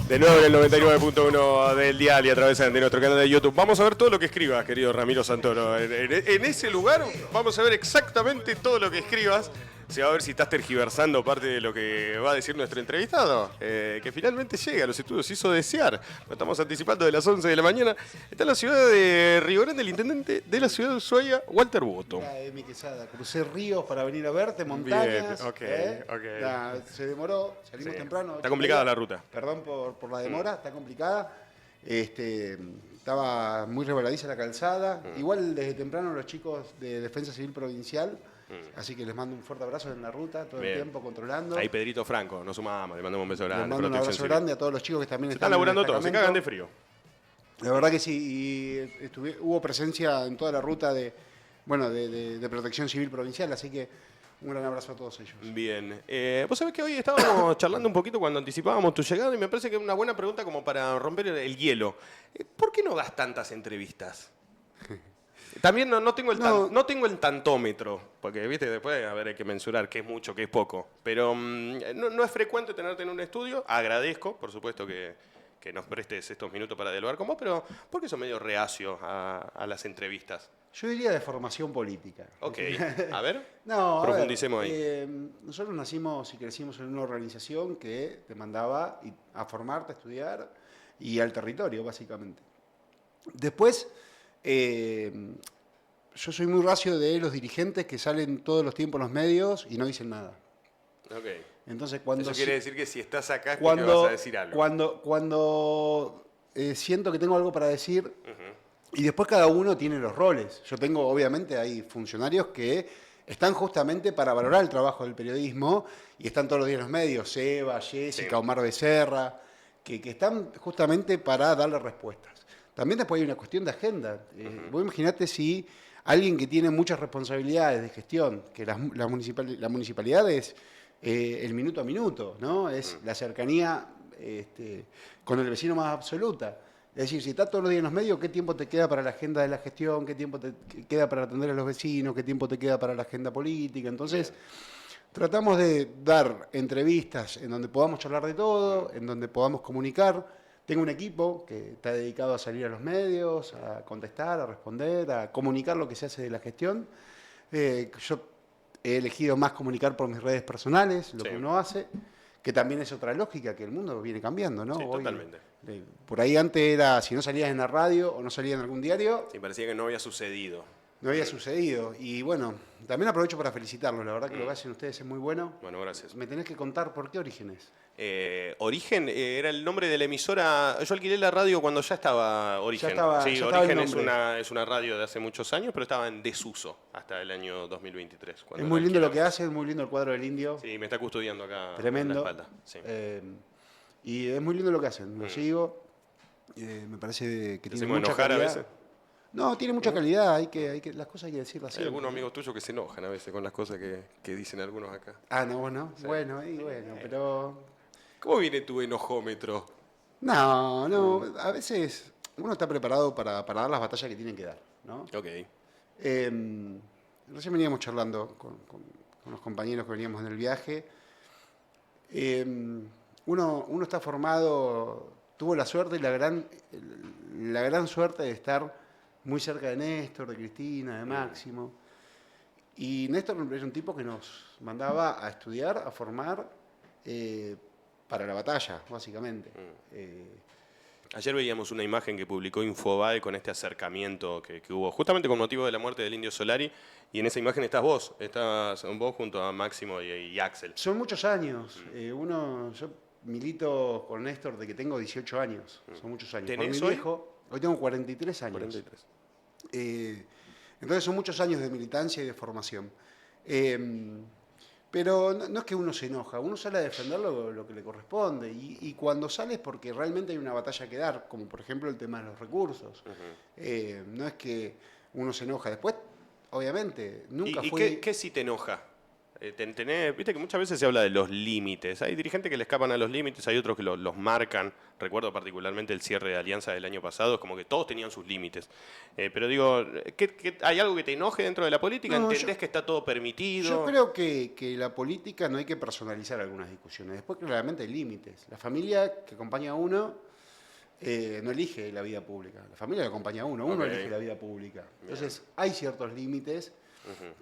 De nuevo en el 99.1 del dial y a través de nuestro canal de YouTube. Vamos a ver todo lo que escribas, querido Ramiro Santoro. En ese lugar vamos a ver exactamente todo lo que escribas. Se va a ver si estás tergiversando parte de lo que va a decir nuestro entrevistado, que finalmente llega a los estudios, hizo desear. Lo estamos anticipando de las 11 de la mañana. Está en la ciudad de Río Grande, el intendente de la ciudad de Ushuaia, Walter Boto. Emi Quesada, crucé ríos para venir a verte, montañas. Bien, ok. Se demoró, salimos temprano. Está complicada la ruta. Perdón por la demora, está complicada. Estaba muy resbaladiza la calzada. Igual desde temprano los chicos de Defensa Civil Provincial. Así que les mando un fuerte abrazo en la ruta, todo el tiempo controlando. Ahí Pedrito Franco, nos sumamos, le mandamos un beso grande. Les mando un abrazo grande a todos los chicos que también están laburando todos, se cagan de frío. La verdad que sí, y hubo presencia en toda la ruta de Protección Civil Provincial, así que un gran abrazo a todos ellos. Bien. Vos sabés que hoy estábamos charlando un poquito cuando anticipábamos tu llegada y me parece que es una buena pregunta como para romper el hielo. ¿Por qué no das tantas entrevistas? También no tengo el tantómetro, porque viste después hay que mensurar qué es mucho, qué es poco. Pero no es frecuente tenerte en un estudio. Agradezco, por supuesto, que nos prestes estos minutos para dialogar con vos, pero ¿por qué sos medio reacio a las entrevistas? Yo diría de formación política. Ok, a ver, profundicemos ahí. Nosotros nacimos y crecimos en una organización que te mandaba a formarte, a estudiar y al territorio, básicamente. Después, yo soy muy reacio de los dirigentes que salen todos los tiempos en los medios y no dicen nada. Okay. Entonces, eso quiere decir que si estás acá es porque vas a decir algo. Cuando siento que tengo algo para decir, y después cada uno tiene los roles. Yo tengo, obviamente, hay funcionarios que están justamente para valorar el trabajo del periodismo y están todos los días en los medios, Seba, Jessica, Omar Becerra, que están justamente para darle respuestas. También después hay una cuestión de agenda. Vos imaginate si alguien que tiene muchas responsabilidades de gestión, que la municipalidad es el minuto a minuto, ¿no? Es la cercanía con el vecino más absoluta. Es decir, si estás todos los días en los medios, ¿qué tiempo te queda para la agenda de la gestión? ¿Qué tiempo te queda para atender a los vecinos? ¿Qué tiempo te queda para la agenda política? Entonces, tratamos de dar entrevistas en donde podamos charlar de todo, en donde podamos comunicar. Tengo un equipo que está dedicado a salir a los medios, a contestar, a responder, a comunicar lo que se hace de la gestión. Yo he elegido más comunicar por mis redes personales, lo que uno hace, que también es otra lógica, que el mundo viene cambiando, ¿no? Sí, hoy, totalmente. Por ahí antes era, si no salías en la radio o no salías en algún diario... Sí, parecía que no había sucedido. No había sucedido. Y bueno, también aprovecho para felicitarlos. La verdad que lo que hacen ustedes es muy bueno. Bueno, gracias. Me tenés que contar por qué Orígenes. Origen era el nombre de la emisora. Yo alquilé la radio cuando ya estaba Origen. Sí, Origen es una radio de hace muchos años, pero estaba en desuso hasta el año 2023. Es muy lindo lo que hacen, muy lindo el cuadro del indio. Sí, me está custodiando acá. Tremendo. En la espalda. Sí. Y es muy lindo lo que hacen. Lo sigo. Me parece que tiene mucha enojar calidad. A veces? No, tiene mucha calidad, las cosas hay que decirlas así. Hay algunos amigos tuyos que se enojan a veces con las cosas que dicen algunos acá. Ah, no, vos no. Sí. Bueno, pero... ¿Cómo viene tu enojómetro? No, a veces uno está preparado para dar las batallas que tienen que dar, ¿no? Ok. Recién veníamos charlando con los compañeros que veníamos en el viaje. Uno está formado, tuvo la suerte y la gran suerte de estar muy cerca de Néstor, de Cristina, de Máximo. Y Néstor era un tipo que nos mandaba a estudiar, a formar para la batalla, básicamente. Ayer veíamos una imagen que publicó Infobae con este acercamiento que hubo, justamente con motivo de la muerte del Indio Solari, y en esa imagen estás vos junto a Máximo y Axel. Son muchos años. Yo milito con Néstor de que tengo 18 años. Son muchos años. Con mi viejo, hoy tengo 43 años. 43. Entonces son muchos años de militancia y de formación. Pero no es que uno se enoja, uno sale a defender lo que le corresponde. Y cuando sale es porque realmente hay una batalla que dar, como por ejemplo el tema de los recursos. No es que uno se enoja. Después, obviamente, nunca fue... ¿Qué sí te enoja? Viste que muchas veces se habla de los límites. Hay dirigentes que le escapan a los límites, hay otros que los marcan. Recuerdo particularmente el cierre de Alianza del año pasado, es como que todos tenían sus límites. Pero digo, ¿hay algo que te enoje dentro de la política? No, ¿Entendés que está todo permitido? yo creo que la política no hay que personalizar algunas discusiones. Después claramente hay límites. La familia que acompaña a uno no elige la vida pública. La familia que acompaña a uno, uno Ok. elige la vida pública. Entonces hay ciertos límites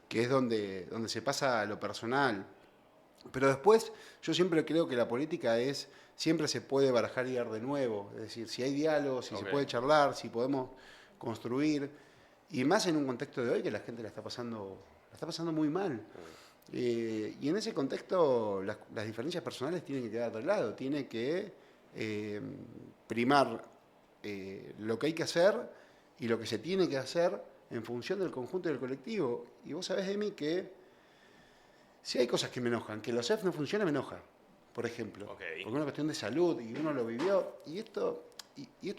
que es donde se pasa a lo personal. Pero después yo siempre creo que la política siempre se puede barajar y dar de nuevo. Es decir, si hay diálogo, si se Ok. puede charlar, si podemos construir. Y más en un contexto de hoy que la gente la está pasando muy mal. Y en ese contexto las diferencias personales tienen que quedar de lado, tiene que primar lo que hay que hacer y lo que se tiene que hacer en función del conjunto del colectivo. Y vos sabés de mí que si hay cosas que me enojan, que los CEF no funciona me enoja, por ejemplo, Ok. porque es una cuestión de salud y uno lo vivió. Y esto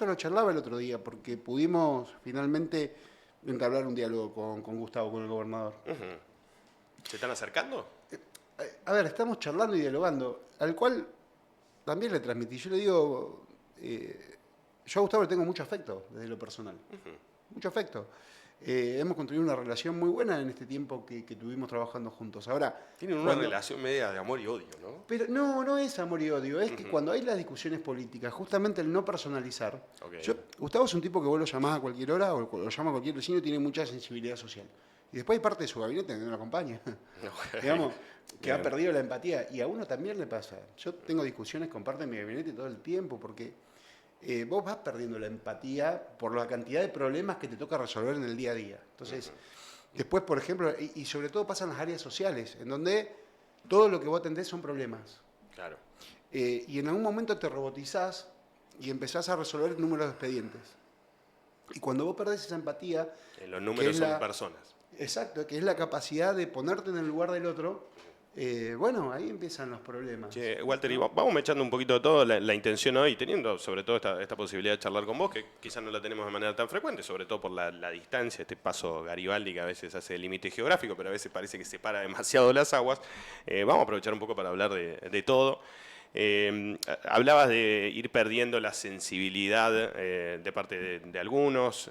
lo charlaba el otro día porque pudimos finalmente entablar un diálogo con Gustavo, con el gobernador. ¿Se están acercando? A ver, estamos charlando y dialogando, al cual también le transmití. Yo le digo, yo a Gustavo le tengo mucho afecto desde lo personal, mucho afecto. Hemos construido una relación muy buena en este tiempo que tuvimos trabajando juntos. Ahora, Tienen una relación media de amor y odio, ¿no? pero no es amor y odio, es que cuando hay las discusiones políticas, justamente el no personalizar. Ok. Gustavo es un tipo que vos lo llamás a cualquier hora o lo llama a cualquier vecino y tiene mucha sensibilidad social. Y después hay parte de su gabinete que no lo acompaña. Ok. Digamos, que ha Bien. perdido la empatía. Y a uno también le pasa. Yo tengo discusiones con parte de mi gabinete todo el tiempo porque vos vas perdiendo la empatía por la cantidad de problemas que te toca resolver en el día a día. Entonces, después, por ejemplo, y sobre todo pasa en las áreas sociales, en donde todo lo que vos atendés son problemas. Claro. Y en algún momento te robotizás y empezás a resolver números de expedientes. Y cuando vos perdés esa empatía, Los que números es son personas. exacto, que es la capacidad de ponerte en el lugar del otro, bueno, ahí empiezan los problemas. Che, Walter, y vamos echando un poquito de todo la intención hoy, teniendo sobre todo esta posibilidad de charlar con vos, que quizás no la tenemos de manera tan frecuente, sobre todo por la distancia, este paso Garibaldi que a veces hace el límite geográfico, pero a veces parece que separa demasiado las aguas. Vamos a aprovechar un poco para hablar de todo. Hablabas de ir perdiendo la sensibilidad de parte de algunos,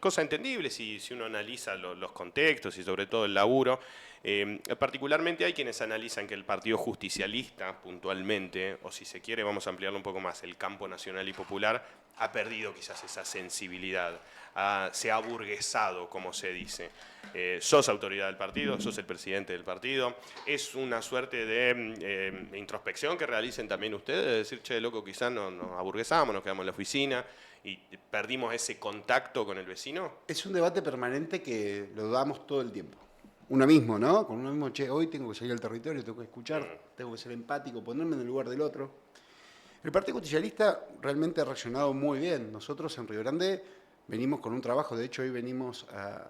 cosa entendible si uno analiza los contextos y sobre todo el laburo. Particularmente hay quienes analizan que el Partido Justicialista, puntualmente, o si se quiere, vamos a ampliarlo un poco más, el campo nacional y popular, ha perdido quizás esa sensibilidad, se ha aburguesado, como se dice. Sos autoridad del partido, sos el presidente del partido, es una suerte de introspección que realicen también ustedes, de decir, che, loco, quizás nos aburguesamos, nos quedamos en la oficina y perdimos ese contacto con el vecino. Es un debate permanente que lo damos todo el tiempo. Uno mismo, ¿no? Con uno mismo, che, hoy tengo que salir al territorio, tengo que escuchar, tengo que ser empático, ponerme en el lugar del otro. El Partido Justicialista realmente ha reaccionado muy bien. Nosotros en Río Grande venimos con un trabajo, de hecho hoy venimos a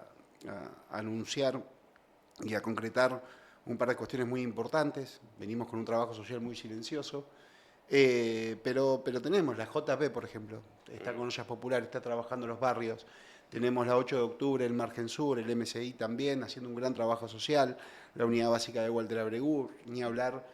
anunciar y a concretar un par de cuestiones muy importantes. Venimos con un trabajo social muy silencioso, pero tenemos la JP, por ejemplo, está con ollas populares, está trabajando en los barrios. Tenemos la 8 de octubre, el Margen Sur, el MSI también, haciendo un gran trabajo social, la Unidad Básica de Walter Abregú, ni hablar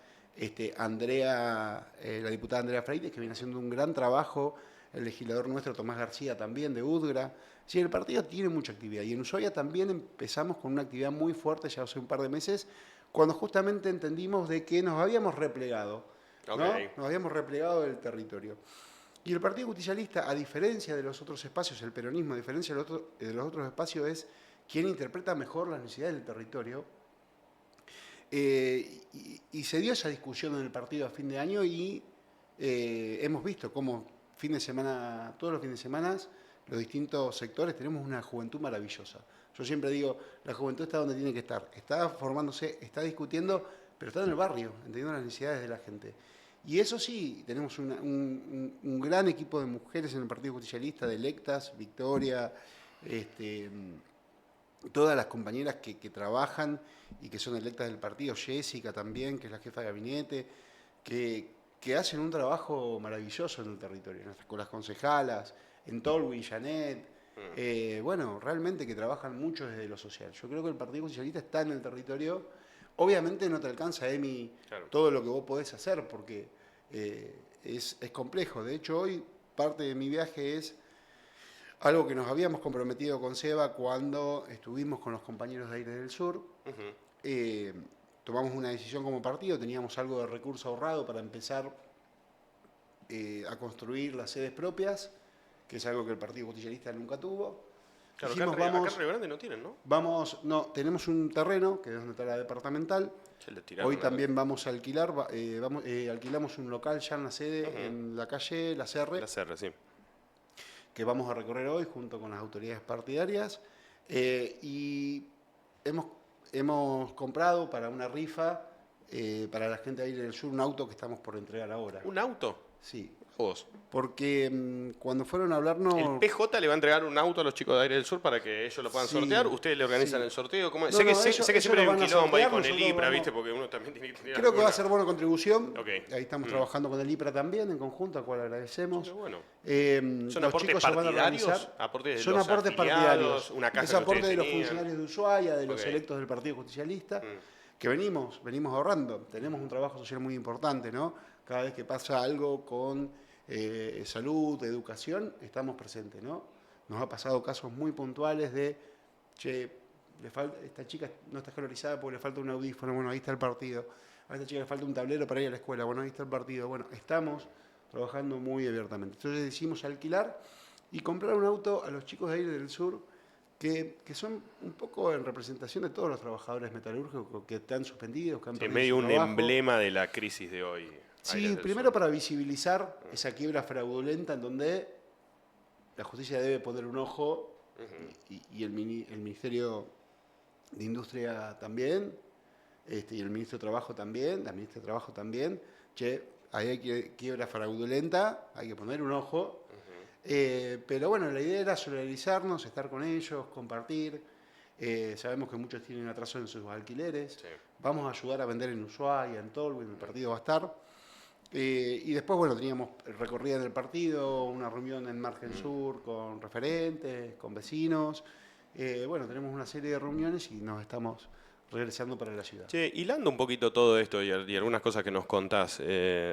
Andrea, la diputada Andrea Freites, que viene haciendo un gran trabajo, el legislador nuestro Tomás García también, de Udgra. Sí, el partido tiene mucha actividad y en Ushuaia también empezamos con una actividad muy fuerte ya hace un par de meses, cuando justamente entendimos de que nos habíamos replegado, ¿no? Okay. Nos habíamos replegado del territorio. Y el Partido Justicialista, a diferencia de los otros espacios, el peronismo, a diferencia de los otros espacios, es quien interpreta mejor las necesidades del territorio. Y se dio esa discusión en el partido a fin de año y hemos visto cómo todos los fines de semana, los distintos sectores tenemos una juventud maravillosa. Yo siempre digo, la juventud está donde tiene que estar. Está formándose, está discutiendo, pero está en el barrio, entendiendo las necesidades de la gente. Y eso sí, tenemos un gran equipo de mujeres en el Partido Justicialista, de electas, Victoria, todas las compañeras que trabajan y que son electas del partido, Jessica también, que es la jefa de gabinete, que hacen un trabajo maravilloso en el territorio, con las concejalas, en Tolwyn, Janet, bueno, realmente que trabajan mucho desde lo social. Yo creo que el Partido Socialista está en el territorio Obviamente no te alcanza, Emi, Claro. todo lo que vos podés hacer, porque es complejo. De hecho, hoy parte de mi viaje es algo que nos habíamos comprometido con Seba cuando estuvimos con los compañeros de Aires del Sur. Ujú. Eh, Tomamos una decisión como partido, teníamos algo de recurso ahorrado para empezar a construir las sedes propias, que es algo que el Partido Justicialista nunca tuvo. Claro, Dijimos, acá en Río Grande no tienen, ¿no? no, tenemos un terreno, que es donde está la departamental. Se le tiraron Hoy la- también vamos a alquilar, alquilamos un local ya en la sede, Ujú. en la calle La Serre, La CR, sí. que vamos a recorrer hoy junto con las autoridades partidarias. Y hemos comprado para una rifa, para la gente de Aire del Sur, un auto que estamos por entregar ahora. ¿Un auto? Sí, Vos. porque cuando fueron a hablarnos... El PJ le va a entregar un auto a los chicos de Aire del Sur para que ellos lo puedan Sí, sortear. ¿Ustedes le organizan sí. el sorteo? ¿Cómo es? No, sé que, no, sé, ellos- sé que ellos siempre hay lo un van a quilombo ahí sortear, con el nosotros IPRA, vamos- ¿viste? Porque uno también tiene que tener Creo que va a alguna- ser buena contribución. Ok. Ahí estamos trabajando con el IPRA también, en conjunto, al cual agradecemos. Qué bueno. ¿Son ¿Son aportes partidarios? ¿Aportes de Son los aportes afiliados? partidarios. ¿Una caja Es que aporte ustedes de los tenían? funcionarios de Ushuaia, de los Ok. electos del Partido Justicialista, Mm. que venimos ahorrando. Tenemos un trabajo social muy importante, ¿no? Cada vez que pasa algo con salud, educación, estamos presentes, ¿no? Nos ha pasado casos muy puntuales de, che, esta chica no está escolarizada porque le falta un audífono, bueno, ahí está el partido. A esta chica le falta un tablero para ir a la escuela, bueno, ahí está el partido. Bueno, estamos trabajando muy abiertamente. Entonces decidimos alquilar y comprar un auto a los chicos de Aire del Sur que son un poco en representación de todos los trabajadores metalúrgicos que están suspendidos, que han Sí, perdido medio su un trabajo. emblema de la crisis de hoy. Sí, Aires del primero Sur. para visibilizar esa quiebra fraudulenta en donde la justicia debe poner un ojo y el Ministerio de Industria también, y el Ministro de Trabajo también, la Ministra de Trabajo también. Che, ahí hay quiebra fraudulenta, hay que poner un ojo. Pero bueno, la idea era solidarizarnos, estar con ellos, compartir. Sabemos que muchos tienen atraso en sus alquileres. Sí. Vamos a ayudar a vender en Ushuaia, en Tolwyn, el partido va a estar. Y después, bueno, teníamos recorrida en el partido, una reunión en Margen Sur con referentes, con vecinos. Bueno, tenemos una serie de reuniones y nos estamos regresando para la ciudad. Che, hilando un poquito todo esto y algunas cosas que nos contás,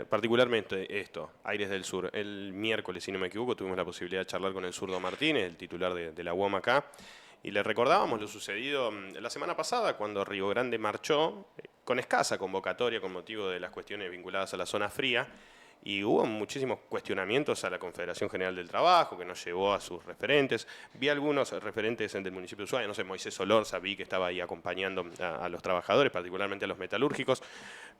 particularmente esto, Aires del Sur. El miércoles, si no me equivoco, tuvimos la posibilidad de charlar con el Zurdo Martínez, el titular de la UAM acá, y le recordábamos lo sucedido la semana pasada cuando Río Grande marchó con escasa convocatoria con motivo de las cuestiones vinculadas a la zona fría. Y hubo muchísimos cuestionamientos a la Confederación General del Trabajo, que nos llevó a sus referentes. Vi algunos referentes del municipio de Ushuaia, no sé, Moisés Solorza, vi que estaba ahí acompañando a los trabajadores, particularmente a los metalúrgicos.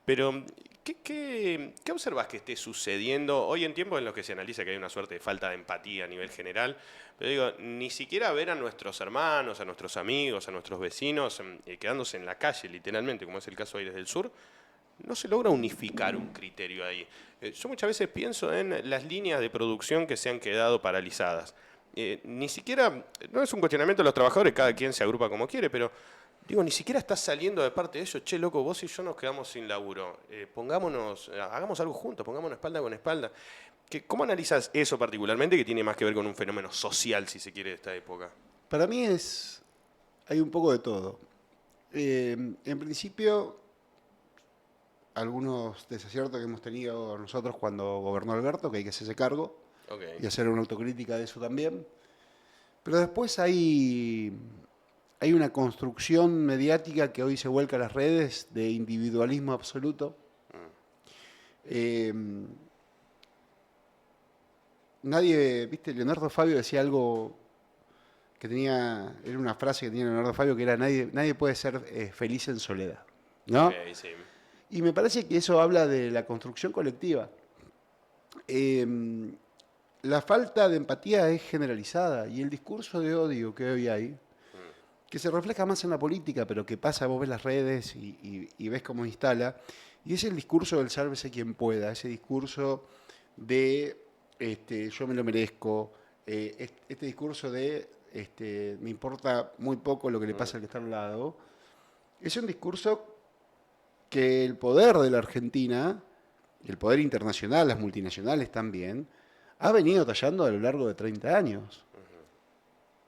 Pero, ¿qué observas que esté sucediendo hoy en tiempos en los que se analiza que hay una suerte de falta de empatía a nivel general? Pero digo, ni siquiera ver a nuestros hermanos, a nuestros amigos, a nuestros vecinos quedándose en la calle, literalmente, como es el caso de Aires del Sur, no se logra unificar un criterio ahí. Yo muchas veces pienso en las líneas de producción que se han quedado paralizadas. Ni siquiera, no es un cuestionamiento de los trabajadores, cada quien se agrupa como quiere, pero digo, ni siquiera está saliendo de parte de ellos, che, loco, vos y yo nos quedamos sin laburo. Hagamos algo juntos, pongámonos espalda con espalda. ¿Cómo analizas eso particularmente que tiene más que ver con un fenómeno social, si se quiere, de esta época? Para mí hay un poco de todo. En principio, algunos desaciertos que hemos tenido nosotros cuando gobernó Alberto, que hay que hacerse cargo y hacer una autocrítica de eso también. Pero después hay una construcción mediática que hoy se vuelca a las redes de individualismo absoluto. Viste, Leonardo Fabio decía algo que era una frase que tenía Leonardo Fabio que era nadie puede ser feliz en soledad, ¿no? Okay, sí. Y me parece que eso habla de la construcción colectiva. La falta de empatía es generalizada y el discurso de odio que hoy hay, que se refleja más en la política, pero que pasa, vos ves las redes y ves cómo instala, y es el discurso del sálvese quien pueda, ese discurso de yo me lo merezco, este discurso de me importa muy poco lo que le pasa al que está al lado, es un discurso que el poder de la Argentina, el poder internacional, las multinacionales también, ha venido tallando a lo largo de 30 años.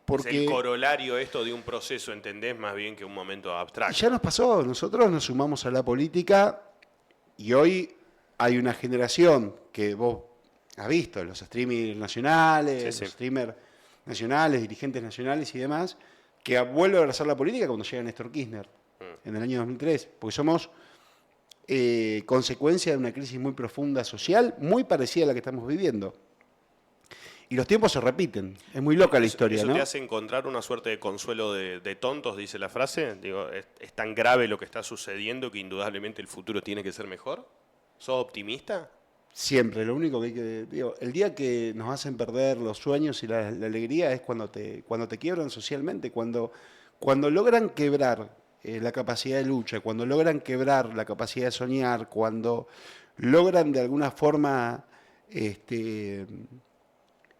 Porque es el corolario esto de un proceso, ¿entendés? Más bien que un momento abstracto. ya nos pasó, nosotros nos sumamos a la política y hoy hay una generación que vos has visto, los streamers nacionales, Sí. los streamers nacionales, dirigentes nacionales y demás, que vuelve a abrazar la política cuando llega Néstor Kirchner en el año 2003, porque somos consecuencia de una crisis muy profunda social, muy parecida a la que estamos viviendo. Y los tiempos se repiten. Es muy loca la historia, ¿Eso ¿no? te hace encontrar una suerte de consuelo de tontos, dice la frase? Digo, ¿es tan grave lo que está sucediendo que indudablemente el futuro tiene que ser mejor? ¿Sos optimista? Siempre, lo único que hay que... Digo, el día que nos hacen perder los sueños y la alegría es cuando te quiebran socialmente, cuando logran quebrar la capacidad de lucha, cuando logran quebrar la capacidad de soñar, cuando logran de alguna forma que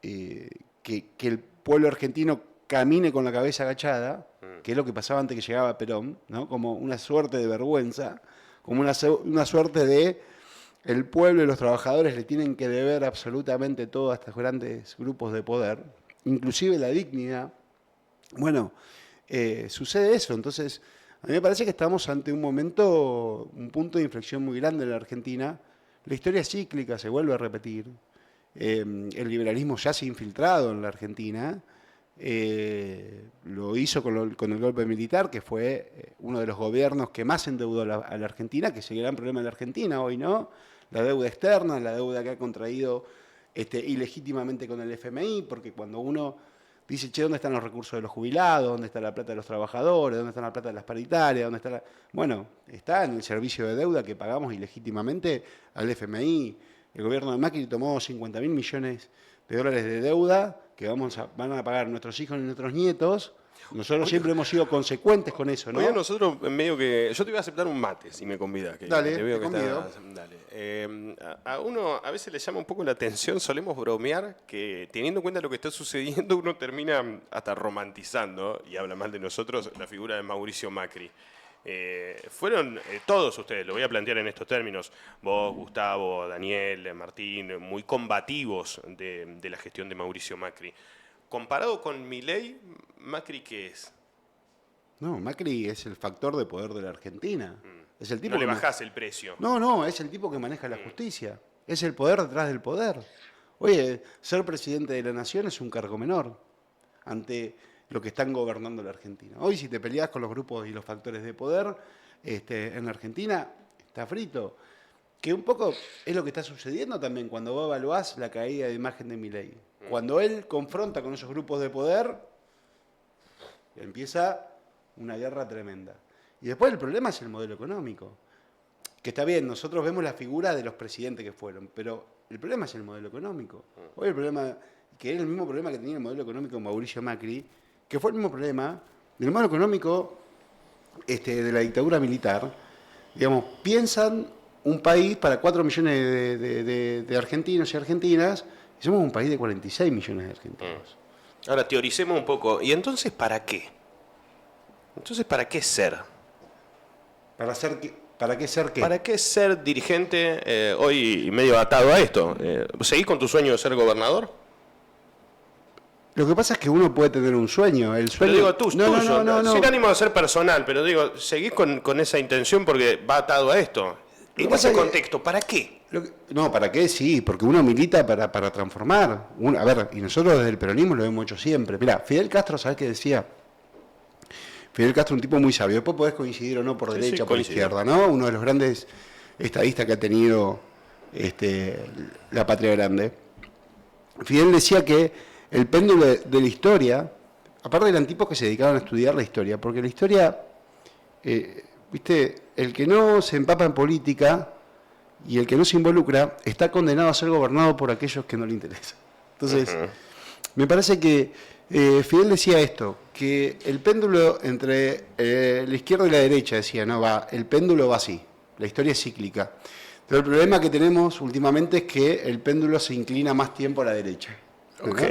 el pueblo argentino camine con la cabeza agachada, que es lo que pasaba antes que llegaba Perón, ¿no? Como una suerte de vergüenza, como una suerte de el pueblo y los trabajadores le tienen que deber absolutamente todo a estos grandes grupos de poder, inclusive la dignidad. Bueno, sucede eso. Entonces, a mí me parece que estamos ante un momento, un punto de inflexión muy grande en la Argentina. La historia es cíclica, se vuelve a repetir. El liberalismo ya se ha infiltrado en la Argentina. Lo hizo con el golpe militar, que fue uno de los gobiernos que más endeudó a la Argentina, que es el gran problema de la Argentina hoy, ¿no? La deuda externa, la deuda que ha contraído ilegítimamente con el FMI, porque cuando uno dice, che, ¿dónde están los recursos de los jubilados? ¿Dónde está la plata de los trabajadores? ¿Dónde está la plata de las paritarias? ¿Dónde está la...? Bueno, está en el servicio de deuda que pagamos ilegítimamente al FMI. El gobierno de Macri tomó 50.000 millones de dólares de deuda que van a pagar nuestros hijos y nuestros nietos. Nosotros siempre hemos sido consecuentes con eso, ¿no? Oye, nosotros medio que... Yo te voy a aceptar un mate, si me convidas. Dale, te veo te que convido. Dale. A uno a veces le llama un poco la atención, solemos bromear, que teniendo en cuenta lo que está sucediendo, uno termina hasta romantizando, y habla mal de nosotros, la figura de Mauricio Macri. Fueron todos ustedes, lo voy a plantear en estos términos, vos, Gustavo, Daniel, Martín, muy combativos de la gestión de Mauricio Macri. Comparado con Milei, ¿Macri qué es? No, Macri es el factor de poder de la Argentina. Es el tipo No le que bajás el precio. No, es el tipo que maneja la justicia. Es el poder detrás del poder. Oye, ser presidente de la nación es un cargo menor ante lo que están gobernando la Argentina. Hoy si te peleas con los grupos y los factores de poder en la Argentina, está frito. Que un poco es lo que está sucediendo también cuando vos evaluás la caída de imagen de Milei. Cuando él confronta con esos grupos de poder, empieza una guerra tremenda. Y después el problema es el modelo económico. Que está bien, nosotros vemos la figura de los presidentes que fueron, pero el problema es el modelo económico. Hoy el problema, que era el mismo problema que tenía el modelo económico de Mauricio Macri, que fue el mismo problema del modelo económico de la dictadura militar. Digamos, piensan un país para 4 millones de argentinos y argentinas, y somos un país de 46 millones de argentinos. Ahora, teoricemos un poco. ¿Y entonces para qué? Entonces, ¿para qué ser? ¿Para qué ser qué? ¿Para qué ser dirigente hoy medio atado a esto? ¿Seguís con tu sueño de ser gobernador? Lo que pasa es que uno puede tener un sueño. El sueño... Pero digo, tuyo, no. sin ánimo de ser personal, pero digo, seguís con esa intención porque va atado a esto. En pasa ese es que- contexto, ¿para qué? No, ¿para qué? Sí, porque uno milita para transformar. A ver, y nosotros desde el peronismo lo hemos hecho siempre. Mirá, Fidel Castro, ¿sabés qué decía? Fidel Castro un tipo muy sabio. Después podés coincidir o no por Sí, derecha sí, o por coincido. izquierda, ¿no? Uno de los grandes estadistas que ha tenido la patria grande. Fidel decía que el péndulo de la historia, aparte eran tipos que se dedicaban a estudiar la historia, porque la historia, viste, el que no se empapa en política y el que no se involucra está condenado a ser gobernado por aquellos que no le interesan. Entonces, me parece que Fidel decía esto, que el péndulo entre la izquierda y la derecha, decía, no va, el péndulo va así, la historia es cíclica. Pero el problema que tenemos últimamente es que el péndulo se inclina más tiempo a la derecha. ¿no? Ok.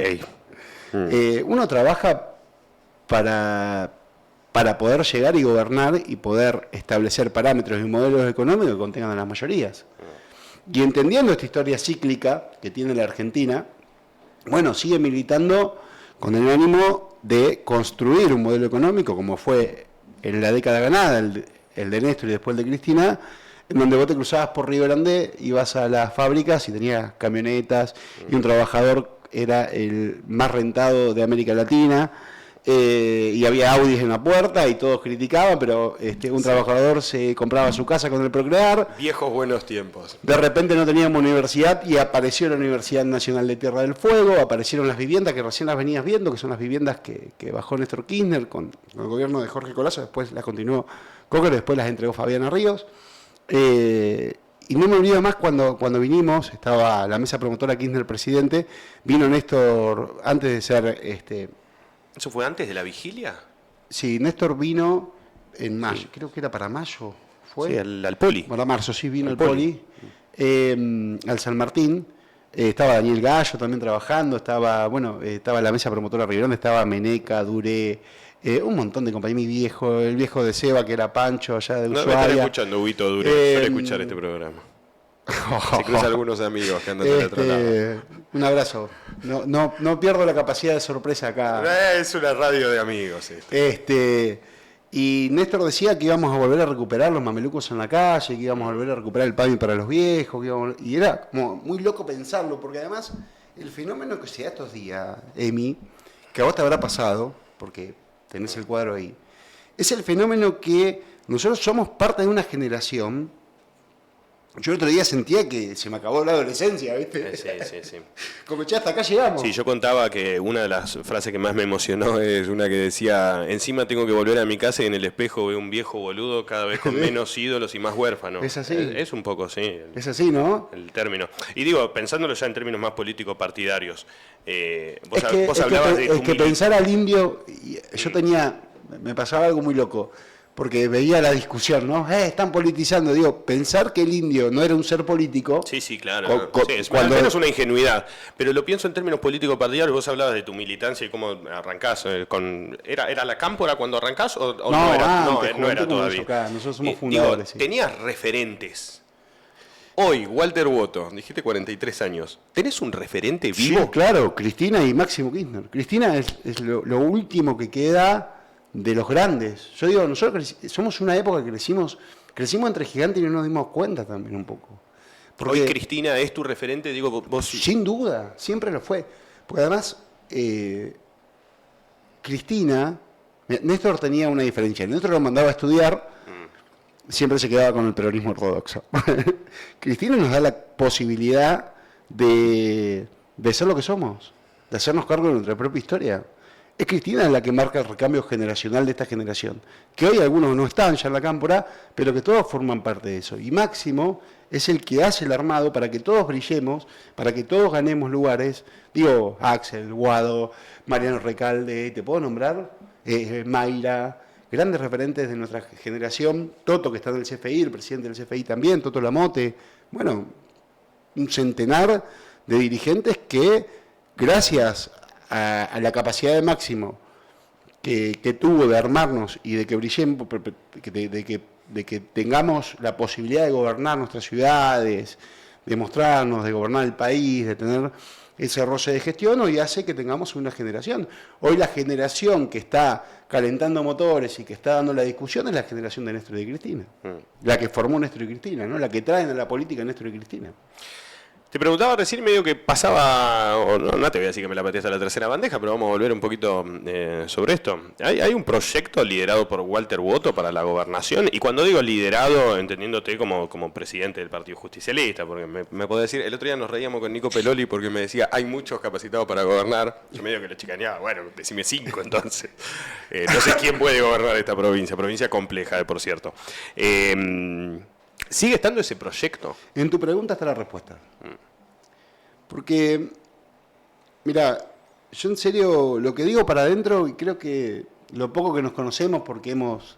Uno trabaja para poder llegar y gobernar y poder establecer parámetros y modelos económicos que contengan a las mayorías. Y entendiendo esta historia cíclica que tiene la Argentina, bueno, sigue militando con el ánimo de construir un modelo económico como fue en la década ganada, el de Néstor y después el de Cristina, en donde vos te cruzabas por Río Grande, ibas a las fábricas y tenías camionetas y un trabajador era el más rentado de América Latina. Y había Audis en la puerta y todos criticaban, pero un trabajador se compraba su casa con el Procrear. Viejos buenos tiempos. De repente no teníamos universidad y apareció la Universidad Nacional de Tierra del Fuego, aparecieron las viviendas que recién las venías viendo, que son las viviendas que bajó Néstor Kirchner con el gobierno de Jorge Colasso, después las continuó Cocker, después las entregó Fabiana Ríos. Y no me olvido más cuando vinimos, estaba la mesa promotora Kirchner presidente, vino Néstor antes de ser... ¿Eso fue antes de la vigilia? Sí, Néstor vino en mayo, creo que era para mayo, ¿fue? Sí, al Poli. Para marzo, sí, vino al Poli. Al San Martín. Estaba Daniel Gallo también trabajando, estaba la mesa promotora Riverón, estaba Meneca, Duré, un montón de compañeros, el viejo de Seba, que era Pancho, allá de Ushuaia. No, me están escuchando, Huguito Duré, suele escuchar este programa. Se cruzan algunos amigos que andan del otro lado. Un abrazo. No pierdo la capacidad de sorpresa acá. Es una radio de amigos. Y Néstor decía que íbamos a volver a recuperar los mamelucos en la calle, que íbamos a volver a recuperar el PAMI para los viejos, y era como muy loco pensarlo, porque además el fenómeno que se da estos días, Emi, que a vos te habrá pasado, porque tenés el cuadro ahí, es el fenómeno que nosotros somos parte de una generación. Yo el otro día sentía que se me acabó la adolescencia, ¿viste? Sí. Como ya hasta acá llegamos. Sí, yo contaba que una de las frases que más me emocionó es una que decía: encima tengo que volver a mi casa y en el espejo veo un viejo boludo cada vez con menos ídolos y más huérfanos. Es así. Es un poco, sí. Es así, ¿no? El término. Y digo, pensándolo ya en términos más políticos partidarios, vos hablabas de... Es que pensar al indio, me pasaba algo muy loco. Porque veía la discusión, ¿no? Están politizando. Digo, pensar que el indio no era un ser político... Sí, claro. Es al menos una ingenuidad. Pero lo pienso en términos políticos partidarios. Vos hablabas de tu militancia y cómo arrancás. ¿Era la cámpora cuando arrancás o no era? No era todavía. Acá. Nosotros somos fundadores. Digo, tenías referentes. Hoy, Walter Boto, dijiste 43 años. ¿Tenés un referente vivo? Sí, claro. Cristina y Máximo Kirchner. Cristina es lo último que queda... de los grandes. Yo digo, nosotros somos una época que crecimos entre gigantes y no nos dimos cuenta también un poco. Porque hoy Cristina es tu referente, digo, vos... Sin duda, siempre lo fue. Porque además, Cristina, Néstor tenía una diferencia. Néstor lo mandaba a estudiar, siempre se quedaba con el peronismo ortodoxo. Cristina nos da la posibilidad de ser lo que somos, de hacernos cargo de nuestra propia historia. Es Cristina la que marca el recambio generacional de esta generación, que hoy algunos no están ya en la cámpora, pero que todos forman parte de eso. Y Máximo es el que hace el armado para que todos brillemos, para que todos ganemos lugares. Digo, Axel, Guado, Mariano Recalde, ¿te puedo nombrar? Mayra, grandes referentes de nuestra generación. Toto, que está en el CFI, el presidente del CFI también, Toto Lamote. Bueno, un centenar de dirigentes que, gracias a la capacidad de Máximo que tuvo de armarnos y de que brillemos, de que tengamos la posibilidad de gobernar nuestras ciudades, de mostrarnos, de gobernar el país, de tener ese roce de gestión, hoy hace que tengamos una generación. Hoy la generación que está calentando motores y que está dando la discusión es la generación de Néstor y de Cristina. La que formó Néstor y Cristina, ¿no? La que traen a la política Néstor y Cristina. Te preguntaba recién medio que pasaba, o no te voy a decir que me la pateaste a la tercera bandeja, pero vamos a volver un poquito sobre esto. ¿Hay un proyecto liderado por Walter Boto para la gobernación? Y cuando digo liderado, entendiéndote como presidente del Partido Justicialista, porque me podés decir, el otro día nos reíamos con Nico Peloli porque me decía, hay muchos capacitados para gobernar. Yo medio que lo chicaneaba, bueno, decime 5 entonces. No sé quién puede gobernar esta provincia compleja, por cierto. ¿Sigue estando ese proyecto? En tu pregunta está la respuesta. Porque, mira, yo en serio lo que digo para adentro, y creo que lo poco que nos conocemos porque hemos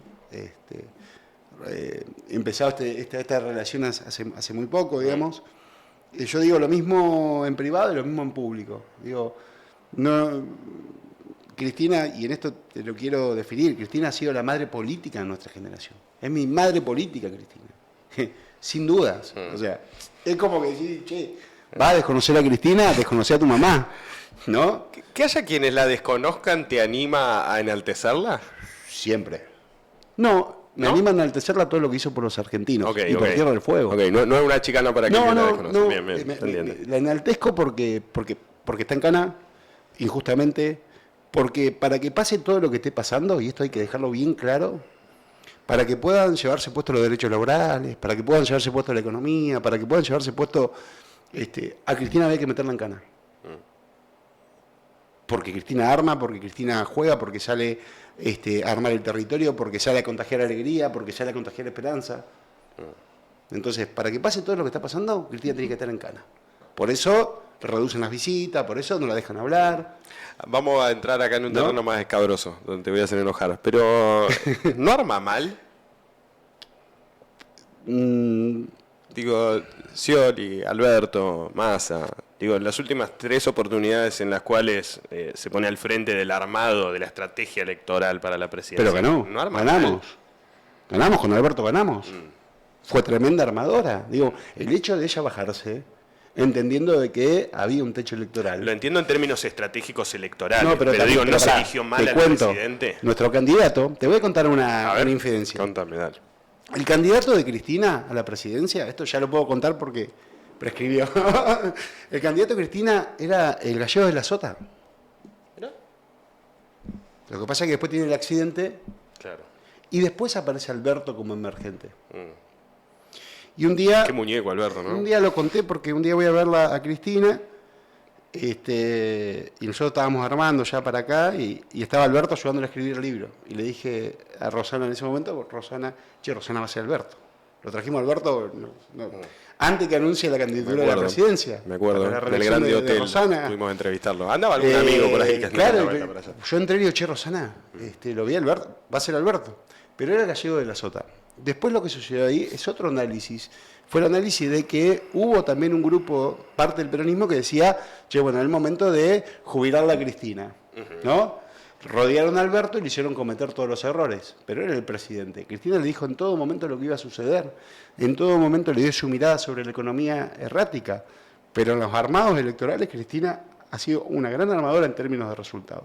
empezado esta relación hace muy poco, digamos, yo digo lo mismo en privado y lo mismo en público. Digo, no, Cristina, y en esto te lo quiero definir, Cristina ha sido la madre política de nuestra generación. Es mi madre política, Cristina. Sin dudas. O sea, es como que decir, che, Va a desconocer a Cristina, a desconocer a tu mamá, ¿no? Que haya quienes la desconozcan te anima a enaltecerla. Siempre. No, me anima a enaltecerla todo lo que hizo por los argentinos y por Tierra del Fuego. Ok, no es una chicana para quien la desconoce. No, Bien, la enaltezco porque está en cana, injustamente, porque para que pase todo lo que esté pasando, y esto hay que dejarlo bien claro, para que puedan llevarse puestos los derechos laborales, para que puedan llevarse puesto la economía, para que puedan llevarse puesto... a Cristina había que meterla en cana. Porque Cristina arma, porque Cristina juega, porque sale a armar el territorio, porque sale a contagiar alegría, porque sale a contagiar esperanza. Entonces, para que pase todo lo que está pasando, Cristina tiene que estar en cana. Por eso reducen las visitas, por eso no la dejan hablar. Vamos a entrar acá en un terreno más escabroso, donde te voy a hacer enojar. Pero, ¿no arma mal? Digo, Scioli, Alberto, Massa, digo, las últimas 3 oportunidades en las cuales se pone al frente del armado de la estrategia electoral para la presidencia. Pero ganó, ¿No arma ganamos. mal? Ganamos, con Alberto ganamos. Fue tremenda armadora. Digo, el hecho de ella bajarse, entendiendo de que había un techo electoral. Lo entiendo en términos estratégicos electorales, No, pero digo, ¿no se pará, eligió mal te al cuento, presidente? Nuestro candidato, te voy a contar una infidencia. Contame, dale. El candidato de Cristina a la presidencia, esto ya lo puedo contar porque prescribió. El candidato de Cristina era el gallego de la Sota. ¿Era? Lo que pasa es que después tiene el accidente Claro. y después aparece Alberto como emergente. Y un día... Qué muñeco, Alberto, ¿no? Un día lo conté porque un día voy a verla a Cristina y nosotros estábamos armando ya para acá y estaba Alberto ayudándole a escribir el libro. Y le dije a Rosana en ese momento, Rosana va a ser Alberto. Lo trajimos a Alberto antes que anuncie la candidatura de la presidencia. Me acuerdo, La en el reelección Grande Hotel Rosana. pudimos entrevistarlo. Andaba algún amigo por ahí que claro, para allá. yo entré y digo, che, Rosana, lo vi a Alberto, va a ser Alberto. Pero era gallego de la Sota. Después lo que sucedió ahí es otro análisis. Fue el análisis de que hubo también un grupo, parte del peronismo, que decía, che, bueno, es el momento de jubilar a Cristina, ¿no? Rodearon a Alberto y le hicieron cometer todos los errores, pero era el presidente. Cristina le dijo en todo momento lo que iba a suceder, en todo momento le dio su mirada sobre la economía errática, pero en los armados electorales Cristina ha sido una gran armadora en términos de resultados.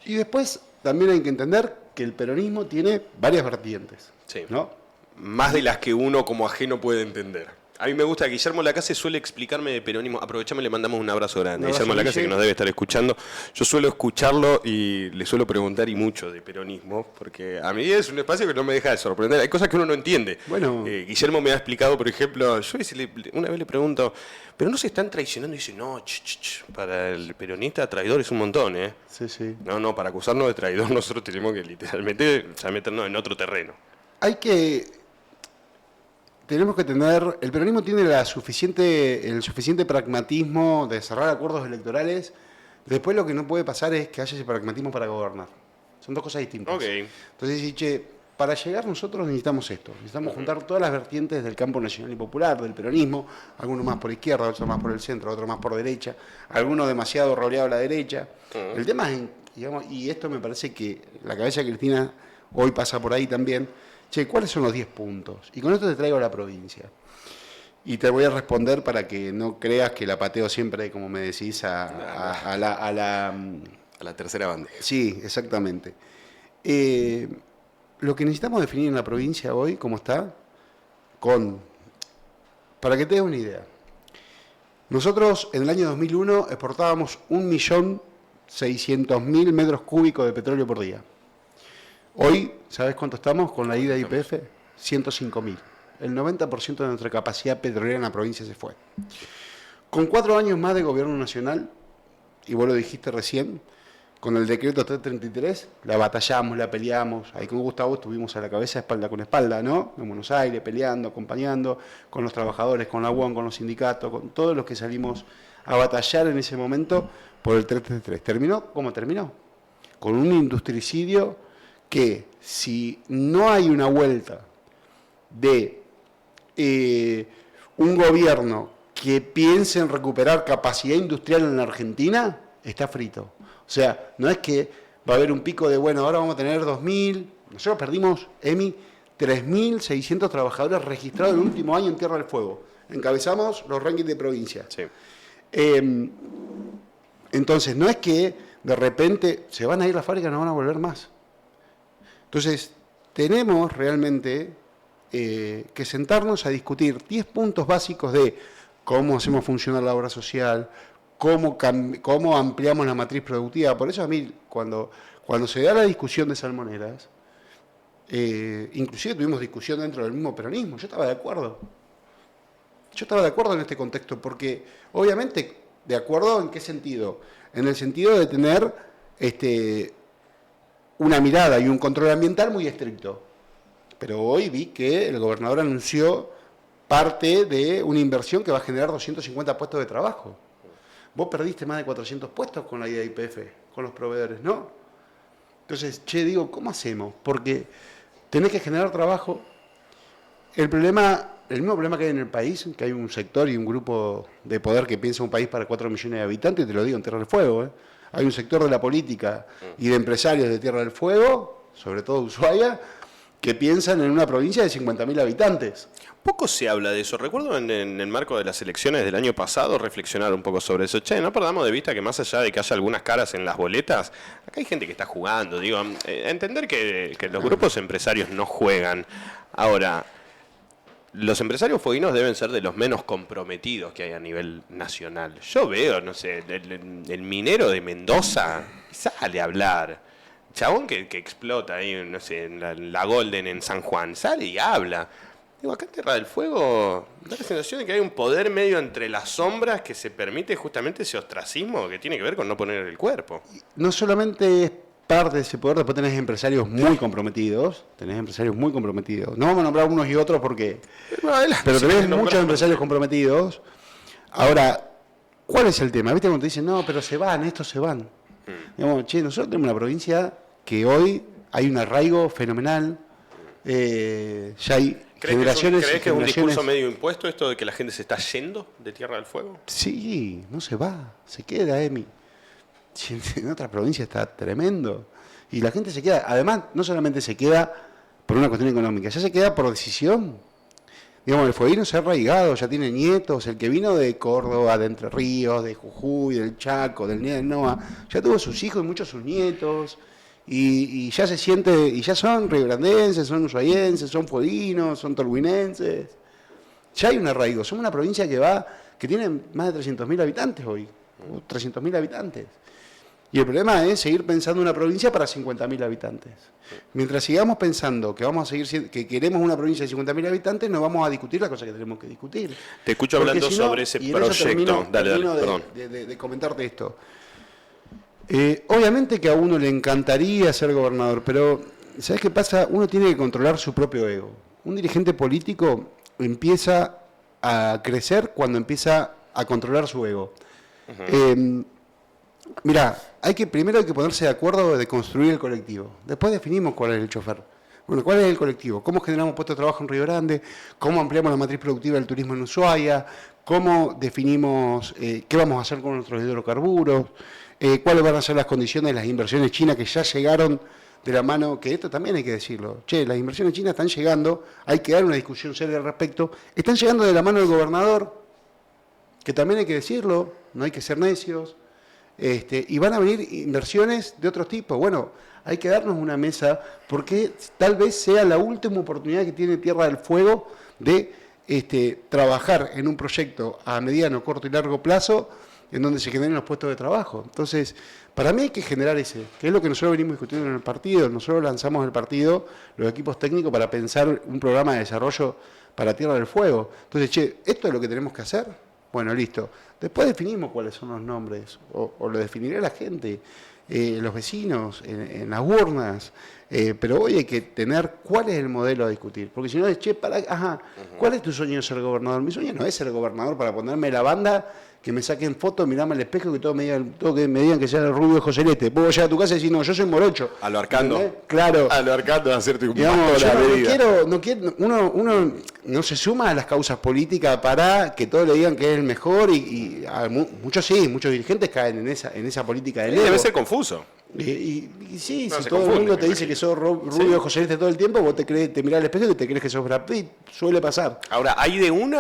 Y después también hay que entender que el peronismo tiene varias vertientes, Sí. ¿no? Más de las que uno como ajeno puede entender. A mí me gusta, Guillermo Lacase suele explicarme de peronismo. Aprovechame, le mandamos un abrazo grande. Guillermo Lacase, que nos debe estar escuchando. Yo suelo escucharlo y le suelo preguntar y mucho de peronismo, porque a mí es un espacio que no me deja de sorprender. Hay cosas que uno no entiende. Bueno. Guillermo me ha explicado, por ejemplo, yo una vez le pregunto, ¿pero no se están traicionando? Y dice, no, para el peronista traidor es un montón, ¿eh? Sí, sí. No, para acusarnos de traidor nosotros tenemos que literalmente meternos en otro terreno. Tenemos que tener, el peronismo tiene el suficiente pragmatismo de cerrar acuerdos electorales. Después lo que no puede pasar es que haya ese pragmatismo para gobernar. Son dos cosas distintas. Okay. Entonces, che, para llegar nosotros necesitamos esto. Necesitamos juntar todas las vertientes del campo nacional y popular, del peronismo, algunos más por izquierda, otros más por el centro, otros más por derecha, algunos demasiado roleados a la derecha. El tema es, digamos, y esto me parece que la cabeza de Cristina hoy pasa por ahí también. Che, ¿cuáles son los 10 puntos? Y con esto te traigo a la provincia. Y te voy a responder para que no creas que la pateo siempre, como me decís, a la tercera banda. Sí, exactamente. Lo que necesitamos definir en la provincia hoy, ¿cómo está? Para que te des una idea. Nosotros en el año 2001 exportábamos 1.600.000 metros cúbicos de petróleo por día. Hoy, ¿sabes cuánto estamos con la ida de YPF? 105.000. El 90% de nuestra capacidad petrolera en la provincia se fue. Con 4 años más de gobierno nacional, y vos lo dijiste recién, con el decreto 333, la batallamos, la peleamos. Ahí con Gustavo estuvimos a la cabeza, espalda con espalda, ¿no? En Buenos Aires, peleando, acompañando, con los trabajadores, con la UON, con los sindicatos, con todos los que salimos a batallar en ese momento por el 333. ¿Terminó? ¿Cómo terminó? Con un industricidio que si no hay una vuelta de un gobierno que piense en recuperar capacidad industrial en la Argentina, está frito. O sea, no es que va a haber un pico de, bueno, ahora vamos a tener 2.000, nosotros perdimos, 3.600 trabajadores registrados el último año en Tierra del Fuego. encabezamos los rankings de provincia. Sí. Entonces, no es que de repente se van a ir las fábricas y no van a volver más. Entonces, tenemos realmente que sentarnos a discutir 10 puntos básicos de cómo hacemos funcionar la obra social, cómo ampliamos la matriz productiva. Por eso a mí, cuando se da la discusión de salmoneras, inclusive tuvimos discusión dentro del mismo peronismo, yo estaba de acuerdo. Yo estaba de acuerdo en este contexto, porque obviamente, ¿de acuerdo en qué sentido? En el sentido de tener una mirada y un control ambiental muy estricto. Pero hoy vi que el gobernador anunció parte de una inversión que va a generar 250 puestos de trabajo. Vos perdiste más de 400 puestos con la idea de YPF, con los proveedores, ¿no? Entonces, digo, ¿cómo hacemos? Porque tenés que generar trabajo. El mismo problema que hay en el país, que hay un sector y un grupo de poder que piensa un país para 4 millones de habitantes, y te lo digo en Tierra del Fuego, Hay un sector de la política y de empresarios de Tierra del Fuego, sobre todo de Ushuaia, que piensan en una provincia de 50.000 habitantes. Poco se habla de eso. Recuerdo en el marco de las elecciones del año pasado reflexionar un poco sobre eso. No perdamos de vista que más allá de que haya algunas caras en las boletas, acá hay gente que está jugando. Digo, entender que los grupos empresarios no juegan. Ahora, los empresarios fueguinos deben ser de los menos comprometidos que hay a nivel nacional. Yo veo, no sé, el minero de Mendoza sale a hablar. Chabón que explota ahí, no sé, en la Golden en San Juan, sale y habla. Digo, acá en Tierra del Fuego da la sensación de que hay un poder medio entre las sombras que se permite justamente ese ostracismo que tiene que ver con no poner el cuerpo. No solamente es parte de ese poder, después tenés empresarios muy comprometidos. No vamos a nombrar unos y otros porque... Pero tenés muchos empresarios comprometidos. Ahora, ¿cuál es el tema? ¿Viste cuando te dicen, no, pero estos se van? Digamos, nosotros tenemos una provincia que hoy hay un arraigo fenomenal. Ya hay generaciones. ¿Crees que es un discurso medio impuesto esto de que la gente se está yendo de Tierra del Fuego? Sí, no se va, se queda, Emi. En otra provincia está tremendo. Y la gente se queda, además, no solamente se queda por una cuestión económica, ya se queda por decisión. Digamos, el fueguino se ha arraigado, ya tiene nietos, el que vino de Córdoba, de Entre Ríos, de Jujuy, del Chaco, del NOA, ya tuvo sus hijos y muchos sus nietos. Y ya se siente, y ya son riograndenses, son ushuaienses, son fueguinos, son tolhuinenses. Ya hay un arraigo. Somos una provincia que tiene más de 300.000 habitantes hoy. 300.000 habitantes. Y el problema es seguir pensando una provincia para 50.000 habitantes. Mientras sigamos pensando que queremos una provincia de 50.000 habitantes, no vamos a discutir las cosas que tenemos que discutir. Te escucho hablando sobre ese proyecto. Termino de comentarte esto. Obviamente que a uno le encantaría ser gobernador, pero ¿sabes qué pasa? Uno tiene que controlar su propio ego. Un dirigente político empieza a crecer cuando empieza a controlar su ego. Mirá, primero hay que ponerse de acuerdo de construir el colectivo. Después definimos cuál es el chofer. Bueno, ¿cuál es el colectivo? ¿Cómo generamos puestos de trabajo en Río Grande? ¿Cómo ampliamos la matriz productiva del turismo en Ushuaia? ¿Cómo definimos qué vamos a hacer con nuestros hidrocarburos? ¿Cuáles van a ser las condiciones de las inversiones chinas que ya llegaron de la mano? Que esto también hay que decirlo. Las inversiones chinas están llegando, hay que dar una discusión seria al respecto. Están llegando de la mano del gobernador, que también hay que decirlo, no hay que ser necios. Y van a venir inversiones de otros tipos. Bueno, hay que darnos una mesa porque tal vez sea la última oportunidad que tiene Tierra del Fuego de trabajar en un proyecto a mediano, corto y largo plazo en donde se generen los puestos de trabajo. Entonces, para mí hay que generar que es lo que nosotros venimos discutiendo en el partido. Nosotros lanzamos el partido, los equipos técnicos, para pensar un programa de desarrollo para Tierra del Fuego. Entonces, ¿esto es lo que tenemos que hacer? Bueno, listo. Después definimos cuáles son los nombres, o lo definirá la gente, los vecinos, en las urnas. Pero hoy hay que tener cuál es el modelo a discutir. Porque si no es, ¿cuál es tu sueño de ser gobernador? Mi sueño no es ser gobernador para ponerme la banda, que me saquen fotos, mirarme al espejo, que todos me digan que sea el rubio José Celeste. Puedo llegar a tu casa y decir, no, yo soy morocho. A lo Arcando. ¿Entendés? Claro. A lo Arcando, a hacerte un uno no se suma a las causas políticas para que todos le digan que es el mejor muchos dirigentes caen en esa política del ego. Debe ser confuso. Y sí, No, si se todo el confunde, mundo te me dice imagino. que sos rubio joyerista todo el tiempo, vos te mirás al espejo y te crees que sos Brad Pitt. Suele pasar. Ahora, hay de un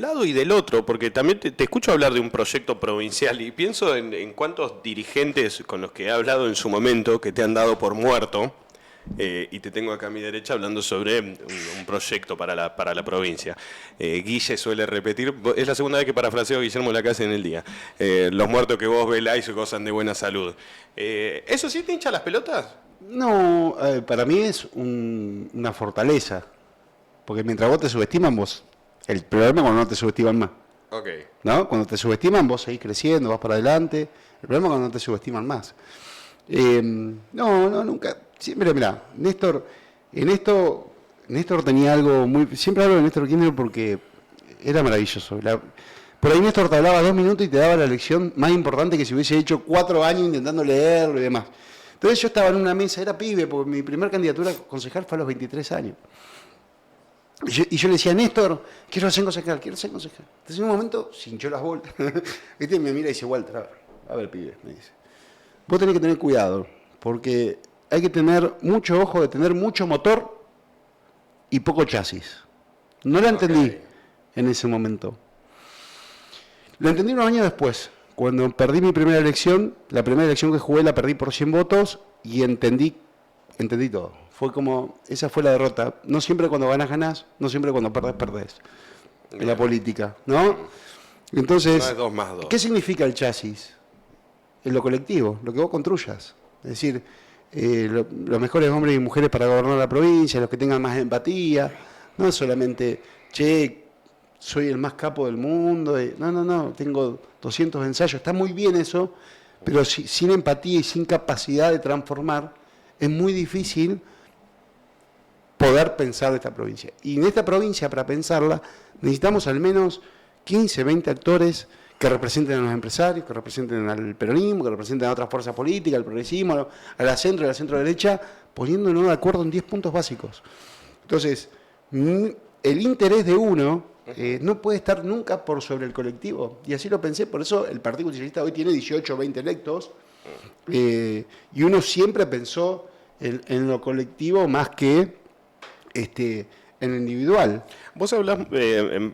lado y del otro, porque también te escucho hablar de un proyecto provincial y pienso en cuántos dirigentes con los que he hablado en su momento que te han dado por muerto, y te tengo acá a mi derecha hablando sobre un proyecto para la provincia. Guille suele repetir, es la segunda vez que parafraseo a Guillermo Lacasse en el día, los muertos que vos veláis gozan de buena salud. ¿Eso sí te hincha las pelotas? No, para mí es una fortaleza. Porque mientras vos te subestiman, el problema es cuando no te subestiman más. Ok. ¿No? Cuando te subestiman, vos seguís creciendo, vas para adelante. El problema es cuando no te subestiman más. No, nunca. Siempre, mirá, Néstor tenía algo muy. Siempre hablo de Néstor Kirchner porque era maravilloso. Por ahí Néstor te hablaba 2 minutos y te daba la lección más importante que si hubiese hecho 4 años intentando leerlo y demás. Entonces yo estaba en una mesa, era pibe, porque mi primera candidatura a concejal fue a los 23 años. Y yo le decía, Néstor, quiero ser concejal. Entonces en un momento se hinchó las bolas. ¿Viste? Me mira y dice, Walter, a ver, pibe, me dice. Vos tenés que tener cuidado, porque hay que tener mucho ojo de tener mucho motor y poco chasis. No la entendí en ese momento. Lo entendí unos años después, cuando perdí mi primera elección. La primera elección que jugué la perdí por 100 votos y entendí todo. Fue como, esa fue la derrota. No siempre cuando ganás, no siempre cuando perdés. En la política, ¿no? Entonces, No es 2 más 2. ¿Qué significa el chasis? En lo colectivo, lo que vos construyas. Es decir, los mejores hombres y mujeres para gobernar la provincia, los que tengan más empatía, no solamente, soy el más capo del mundo, no, tengo 200 ensayos, está muy bien eso, pero sin empatía y sin capacidad de transformar, es muy difícil poder pensar esta provincia. Y en esta provincia, para pensarla, necesitamos al menos 15, 20 actores que representen a los empresarios, que representen al peronismo, que representen a otras fuerzas políticas, al progresismo, a la centro y a la centro-derecha, poniéndonos de acuerdo en 10 puntos básicos. Entonces, el interés de uno no puede estar nunca por sobre el colectivo. Y así lo pensé, por eso el Partido Justicialista hoy tiene 18 o 20 electos, y uno siempre pensó en lo colectivo más que en lo individual. Vos hablás,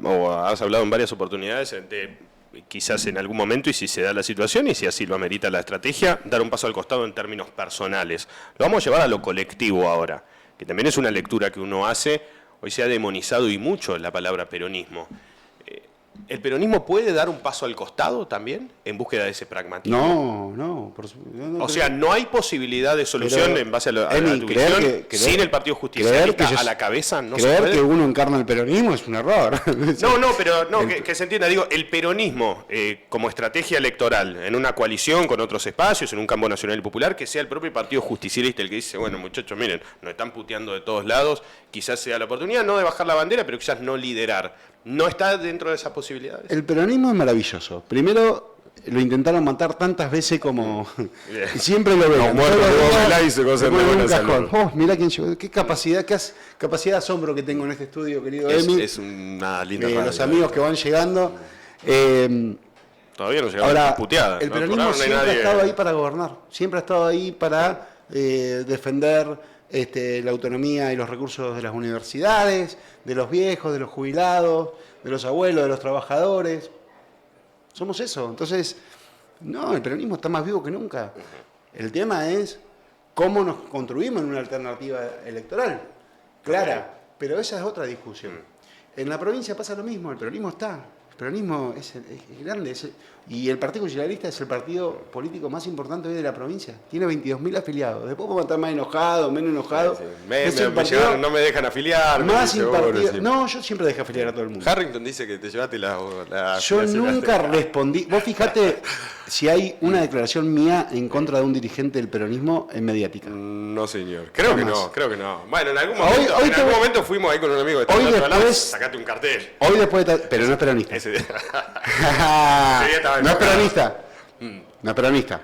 o has hablado en varias oportunidades de quizás en algún momento, y si se da la situación y si así lo amerita la estrategia, dar un paso al costado en términos personales. Lo vamos a llevar a lo colectivo ahora, que también es una lectura que uno hace. Hoy se ha demonizado y mucho la palabra peronismo. ¿El peronismo puede dar un paso al costado también en búsqueda de ese pragmatismo? No. O sea, no hay posibilidad de solución en base a tu visión sin el Partido Justicialista a la cabeza. No se puede. Creer que uno encarna el peronismo es un error. Que se entienda. Digo, el peronismo como estrategia electoral en una coalición con otros espacios, en un campo nacional y popular, que sea el propio Partido Justicialista el que dice, bueno, muchachos, miren, nos están puteando de todos lados, quizás sea la oportunidad no de bajar la bandera, pero quizás no liderar. ¿No está dentro de esas posibilidades? El peronismo es maravilloso. Primero, lo intentaron matar tantas veces como... y siempre lo veo. Mirá quién llegó. Qué capacidad de asombro que tengo en este estudio, querido Emi. Es una linda radio. Los amigos que van llegando. Todavía no llegaron ahora, puteadas. El peronismo siempre ha estado ahí para gobernar. Siempre ha estado ahí para defender la autonomía y los recursos de las universidades, de los viejos, de los jubilados, de los abuelos, de los trabajadores. Somos eso. Entonces, no, el peronismo está más vivo que nunca. El tema es cómo nos construimos en una alternativa electoral. Clara, pero esa es otra discusión. En la provincia pasa lo mismo, el peronismo está. El peronismo es grande, y el Partido Justicialista es el partido político más importante hoy de la provincia. Tiene 22.000 afiliados. Después puedo estar más enojado, menos enojado. No me dejan afiliar. Más impartido. No, yo siempre dejo afiliar a todo el mundo. Harrington dice que te llevaste la yo nunca respondí. Vos fijate si hay una declaración mía en contra de un dirigente del peronismo en mediática. No, señor. Creo que no. Bueno, en algún momento fuimos ahí con un amigo de hoy después, sacate un cartel. Hoy después pero no es peronista. No es peronista. No es peronista.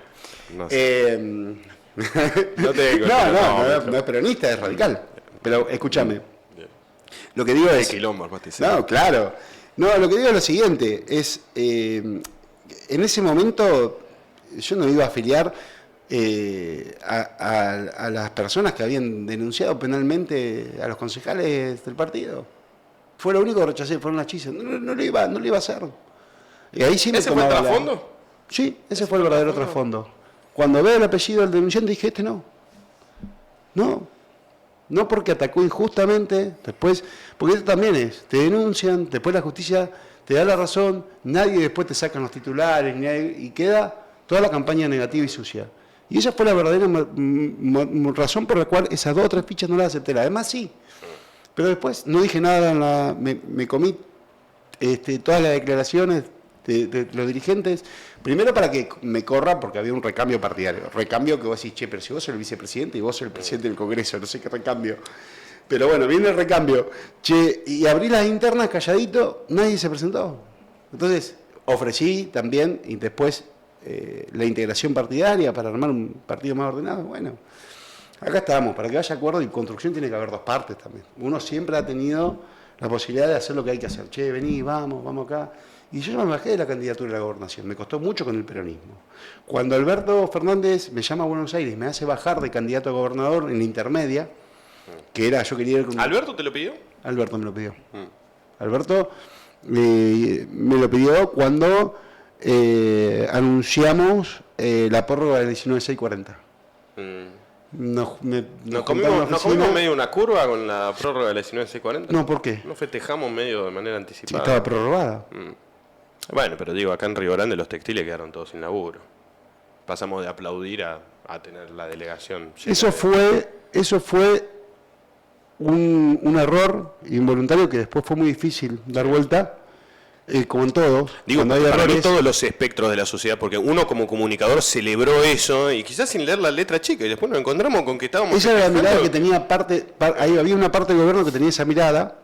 No sé. No te digo. No es peronista, es radical. Pero escúchame. Lo que digo es... No, claro. No, lo que digo es lo siguiente. En ese momento yo no iba a afiliar a las personas que habían denunciado penalmente a los concejales del partido. Fue lo único que rechacé, fueron las chisas. No lo iba a hacer. Y ahí sí me ¿Ese fue el tomaba trasfondo? Sí, ese fue el verdadero trasfondo. Cuando veo el apellido del denunciante dije, no. No porque atacó injustamente, después, porque esto también es, te denuncian, después la justicia te da la razón, nadie después te sacan los titulares, y queda toda la campaña negativa y sucia. Y esa fue la verdadera razón por la cual esas 2 o 3 fichas no las acepté. Además sí, pero después no dije nada, me comí todas las declaraciones de los dirigentes, primero para que me corra, porque había un recambio partidario. Recambio que vos decís, che, pero si vos sos el vicepresidente y vos sos el presidente del Congreso, no sé qué recambio. Pero bueno, viene el recambio. Che, y abrí las internas calladito, nadie se presentó. Entonces, ofrecí también, y después la integración partidaria para armar un partido más ordenado. Bueno, acá estamos, para que haya acuerdo, y construcción tiene que haber 2 partes también. Uno siempre ha tenido la posibilidad de hacer lo que hay que hacer. Che, vení, vamos acá. Y yo me bajé de la candidatura a la gobernación, me costó mucho con el peronismo. Cuando Alberto Fernández me llama a Buenos Aires, me hace bajar de candidato a gobernador en la intermedia, que era, yo quería ir con... ¿Alberto te lo pidió? Alberto me lo pidió. Alberto me lo pidió cuando anunciamos la prórroga del 19640. Nos comimos medio una curva con la prórroga del 19640. No, ¿por qué? No festejamos medio de manera anticipada. Sí, estaba prorrogada. Bueno, pero digo, acá en Río Grande los textiles quedaron todos sin laburo. Pasamos de aplaudir a tener la delegación. Eso fue un error involuntario que después fue muy difícil dar vuelta, como en todo. Digo, cuando hay para errores, mí todos los espectros de la sociedad, porque uno como comunicador celebró eso, y quizás sin leer la letra chica, y después nos encontramos con que estábamos... Esa era la mirada que tenía ahí había una parte del gobierno que tenía esa mirada,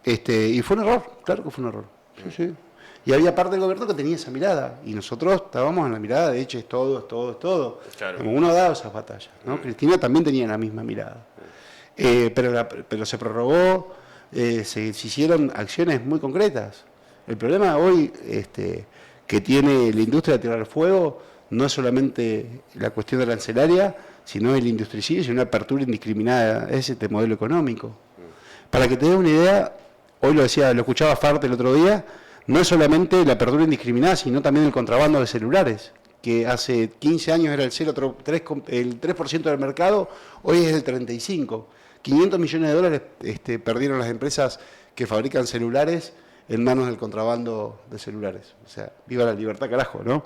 y fue un error, claro que fue un error. Sí. Y había parte del gobierno que tenía esa mirada, y nosotros estábamos en la mirada de hecho es todo. Claro. Como uno ha dado esas batallas, ¿no? Cristina también tenía la misma mirada. Pero se prorrogó, se hicieron acciones muy concretas. El problema hoy que tiene la industria de tirar el fuego no es solamente la cuestión arancelaria, sino el industricidio, sino una apertura indiscriminada a ese modelo económico. Para que te des una idea, hoy lo escuchaba Farte el otro día, no es solamente la apertura indiscriminada, sino también el contrabando de celulares, que hace 15 años era el 3% del mercado, hoy es el 35%. 500 millones de dólares perdieron las empresas que fabrican celulares en manos del contrabando de celulares. O sea, viva la libertad, carajo, ¿no?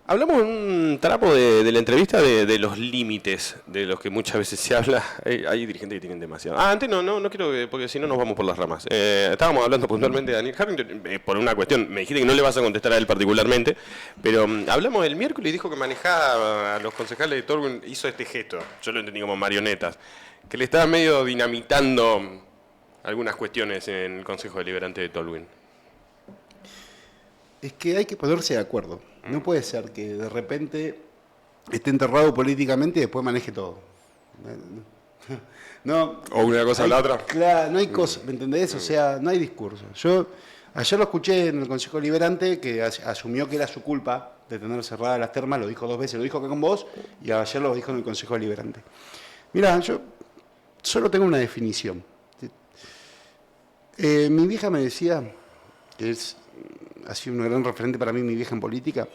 Hablamos en un tramo de la entrevista de los límites de los que muchas veces se habla. Hay dirigentes que tienen demasiado. Antes no quiero, porque si no nos vamos por las ramas. Estábamos hablando puntualmente de Daniel Harrington, por una cuestión, me dijiste que no le vas a contestar a él particularmente, pero hablamos el miércoles y dijo que manejaba a los concejales de Tolwyn, hizo este gesto, yo lo entendí como marionetas, que le estaba medio dinamitando algunas cuestiones en el Consejo Deliberante de Tolwyn. Es que hay que ponerse de acuerdo. No puede ser que de repente esté enterrado políticamente y después maneje todo. No, o una cosa o la otra. Claro, no hay cosa, ¿me entendés? O sea, no hay discurso. Yo ayer lo escuché en el Consejo Deliberante que asumió que era su culpa de tener cerradas las termas, lo dijo 2 veces, lo dijo acá con vos y ayer lo dijo en el Consejo Deliberante. Mirá, yo solo tengo una definición. Mi vieja me decía, que ha sido un gran referente para mí, mi vieja en política,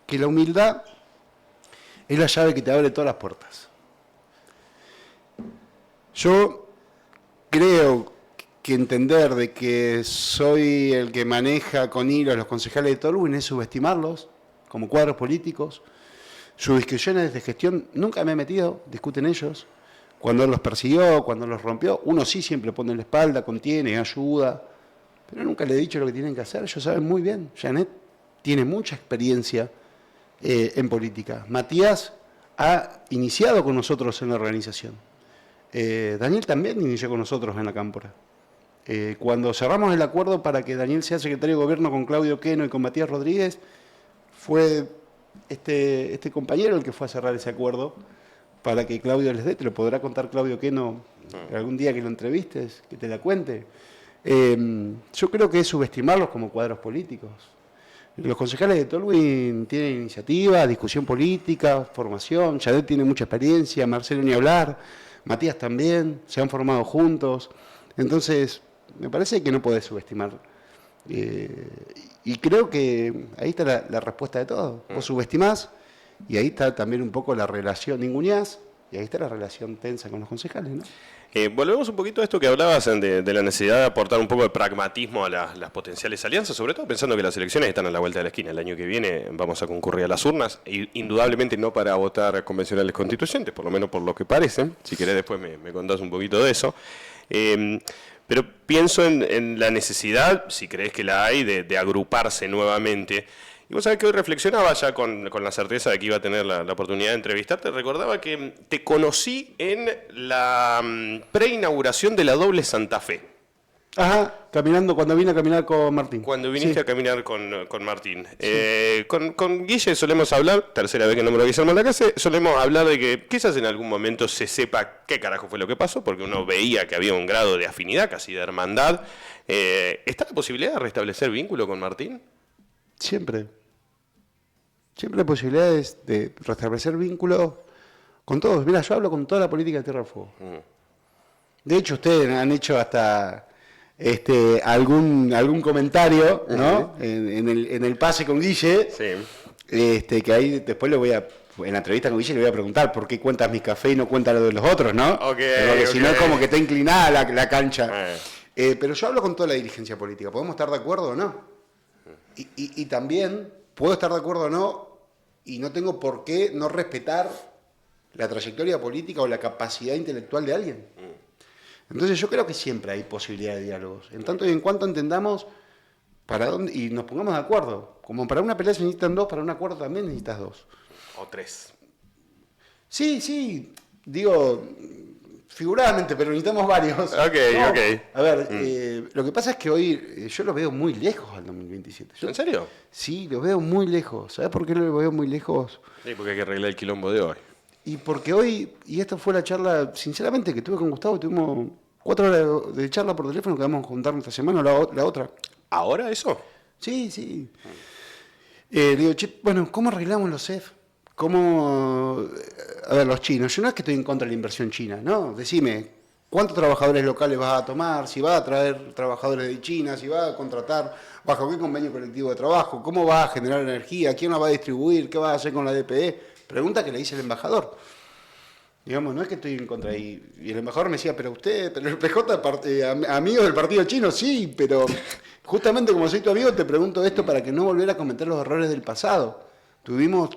que la humildad es la llave que te abre todas las puertas. Yo creo que entender de que soy el que maneja con hilos los concejales de Tolwyn es subestimarlos como cuadros políticos. Sus discusiones de gestión nunca me he metido, discuten ellos. Cuando él los persiguió, cuando los rompió, uno sí siempre pone la espalda, contiene, ayuda. Pero nunca le he dicho lo que tienen que hacer, ellos saben muy bien. Janet tiene mucha experiencia en política. Matías ha iniciado con nosotros en la organización. Daniel también inició con nosotros en la Cámpora. Cuando cerramos el acuerdo para que Daniel sea secretario de Gobierno con Claudio Queno y con Matías Rodríguez, fue este compañero el que fue a cerrar ese acuerdo para que Claudio les dé. Te lo podrá contar Claudio Queno algún día que lo entrevistes, que te la cuente. Yo creo que es subestimarlos como cuadros políticos. Los concejales de Tolwyn tienen iniciativa, discusión política, formación. Yadet tiene mucha experiencia, Marcelo ni hablar, Matías también, se han formado juntos. Entonces, me parece que no podés subestimar. Y creo que ahí está la respuesta de todo. Vos subestimás y ahí está también un poco la relación, ninguneás, y ahí está la relación tensa con los concejales, ¿no? Volvemos un poquito a esto que hablabas de la necesidad de aportar un poco de pragmatismo a las potenciales alianzas, sobre todo pensando que las elecciones están a la vuelta de la esquina. El año que viene vamos a concurrir a las urnas, indudablemente no para votar convencionales constituyentes, por lo menos por lo que parecen. Si querés después me contás un poquito de eso. Pero pienso en la necesidad, si crees que la hay, de agruparse nuevamente. Y vos sabés que hoy reflexionaba ya con la certeza de que iba a tener la oportunidad de entrevistarte. Recordaba que te conocí en la preinauguración de la doble Santa Fe. Ajá, cuando vine a caminar con Martín. Cuando viniste a caminar con Martín. Sí. Con Guille solemos hablar, tercera vez que nombro a Guillermo en la casa, solemos hablar de que quizás en algún momento se sepa qué carajo fue lo que pasó, porque uno veía que había un grado de afinidad, casi de hermandad. ¿Está la posibilidad de restablecer vínculo con Martín? Siempre. Siempre hay posibilidades de restablecer vínculos con todos. Mira, yo hablo con toda la política de Tierra del Fuego. De hecho, ustedes han hecho hasta algún comentario, ¿no? En el pase con Guille. Sí. Que ahí después en la entrevista con Guille le voy a preguntar por qué cuentas mi café y no cuentas lo de los otros, ¿no? Porque si no es como que está inclinada la cancha. Pero yo hablo con toda la dirigencia política. ¿Podemos estar de acuerdo o no? Y también puedo estar de acuerdo o no, y no tengo por qué no respetar la trayectoria política o la capacidad intelectual de alguien. Entonces yo creo que siempre hay posibilidad de diálogos. En tanto y en cuanto entendamos para dónde y nos pongamos de acuerdo. Como para una pelea se necesitan dos, para un acuerdo también necesitas dos. O tres. Sí, digo, figuradamente, pero necesitamos varios. Ok. A ver, lo que pasa es que hoy yo lo veo muy lejos al 2027. ¿En serio? Sí, lo veo muy lejos. ¿Sabes por qué lo veo muy lejos? Sí, porque hay que arreglar el quilombo de hoy. Y porque hoy, y esta fue la charla, sinceramente, que tuve con Gustavo, tuvimos 4 horas de charla por teléfono que vamos a juntar esta semana o la otra. ¿Ahora eso? Sí. Digo, bueno, ¿cómo arreglamos los CEF? ¿Cómo? A ver, los chinos, yo no es que estoy en contra de la inversión china, ¿no? Decime, ¿cuántos trabajadores locales vas a tomar? Si vas a traer trabajadores de China, si vas a contratar, bajo qué convenio colectivo de trabajo, cómo vas a generar energía, quién la va a distribuir, qué vas a hacer con la DPE. Pregunta que le hice el embajador. Digamos, no es que estoy en contra. Y el embajador me decía, pero el PJ, amigo del partido chino, sí, pero justamente como soy tu amigo te pregunto esto para que no volviera a cometer los errores del pasado. Tuvimos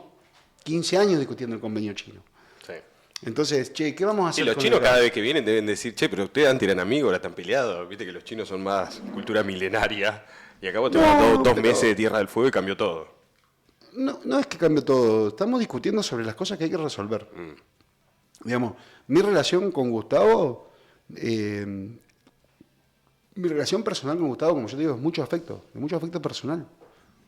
15 años discutiendo el convenio chino. Sí. Entonces, ¿qué vamos a hacer? Sí, los chinos cada vez que vienen deben decir, pero ustedes antes eran amigos, ahora están peleados. Viste que los chinos son más cultura milenaria. Y acá vos tenés dos meses de Tierra del Fuego y cambió todo. No es que cambió todo, estamos discutiendo sobre las cosas que hay que resolver. Digamos, mi relación con Gustavo, mi relación personal con Gustavo, como yo te digo, es mucho afecto personal.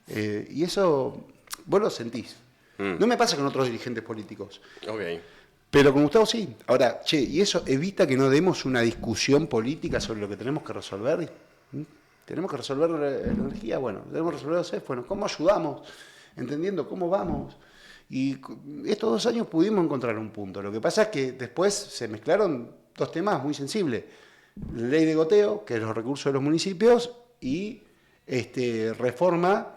Y eso vos lo sentís. No me pasa con otros dirigentes políticos. Pero con Gustavo sí. Ahora, y eso evita que no demos una discusión política sobre lo que tenemos que resolver. Tenemos que resolver la energía, bueno, tenemos que resolver los CEF, bueno, ¿cómo ayudamos? Entendiendo cómo vamos. Y estos 2 años pudimos encontrar un punto. Lo que pasa es que después se mezclaron 2 temas muy sensibles. La ley de goteo, que es los recursos de los municipios, y reforma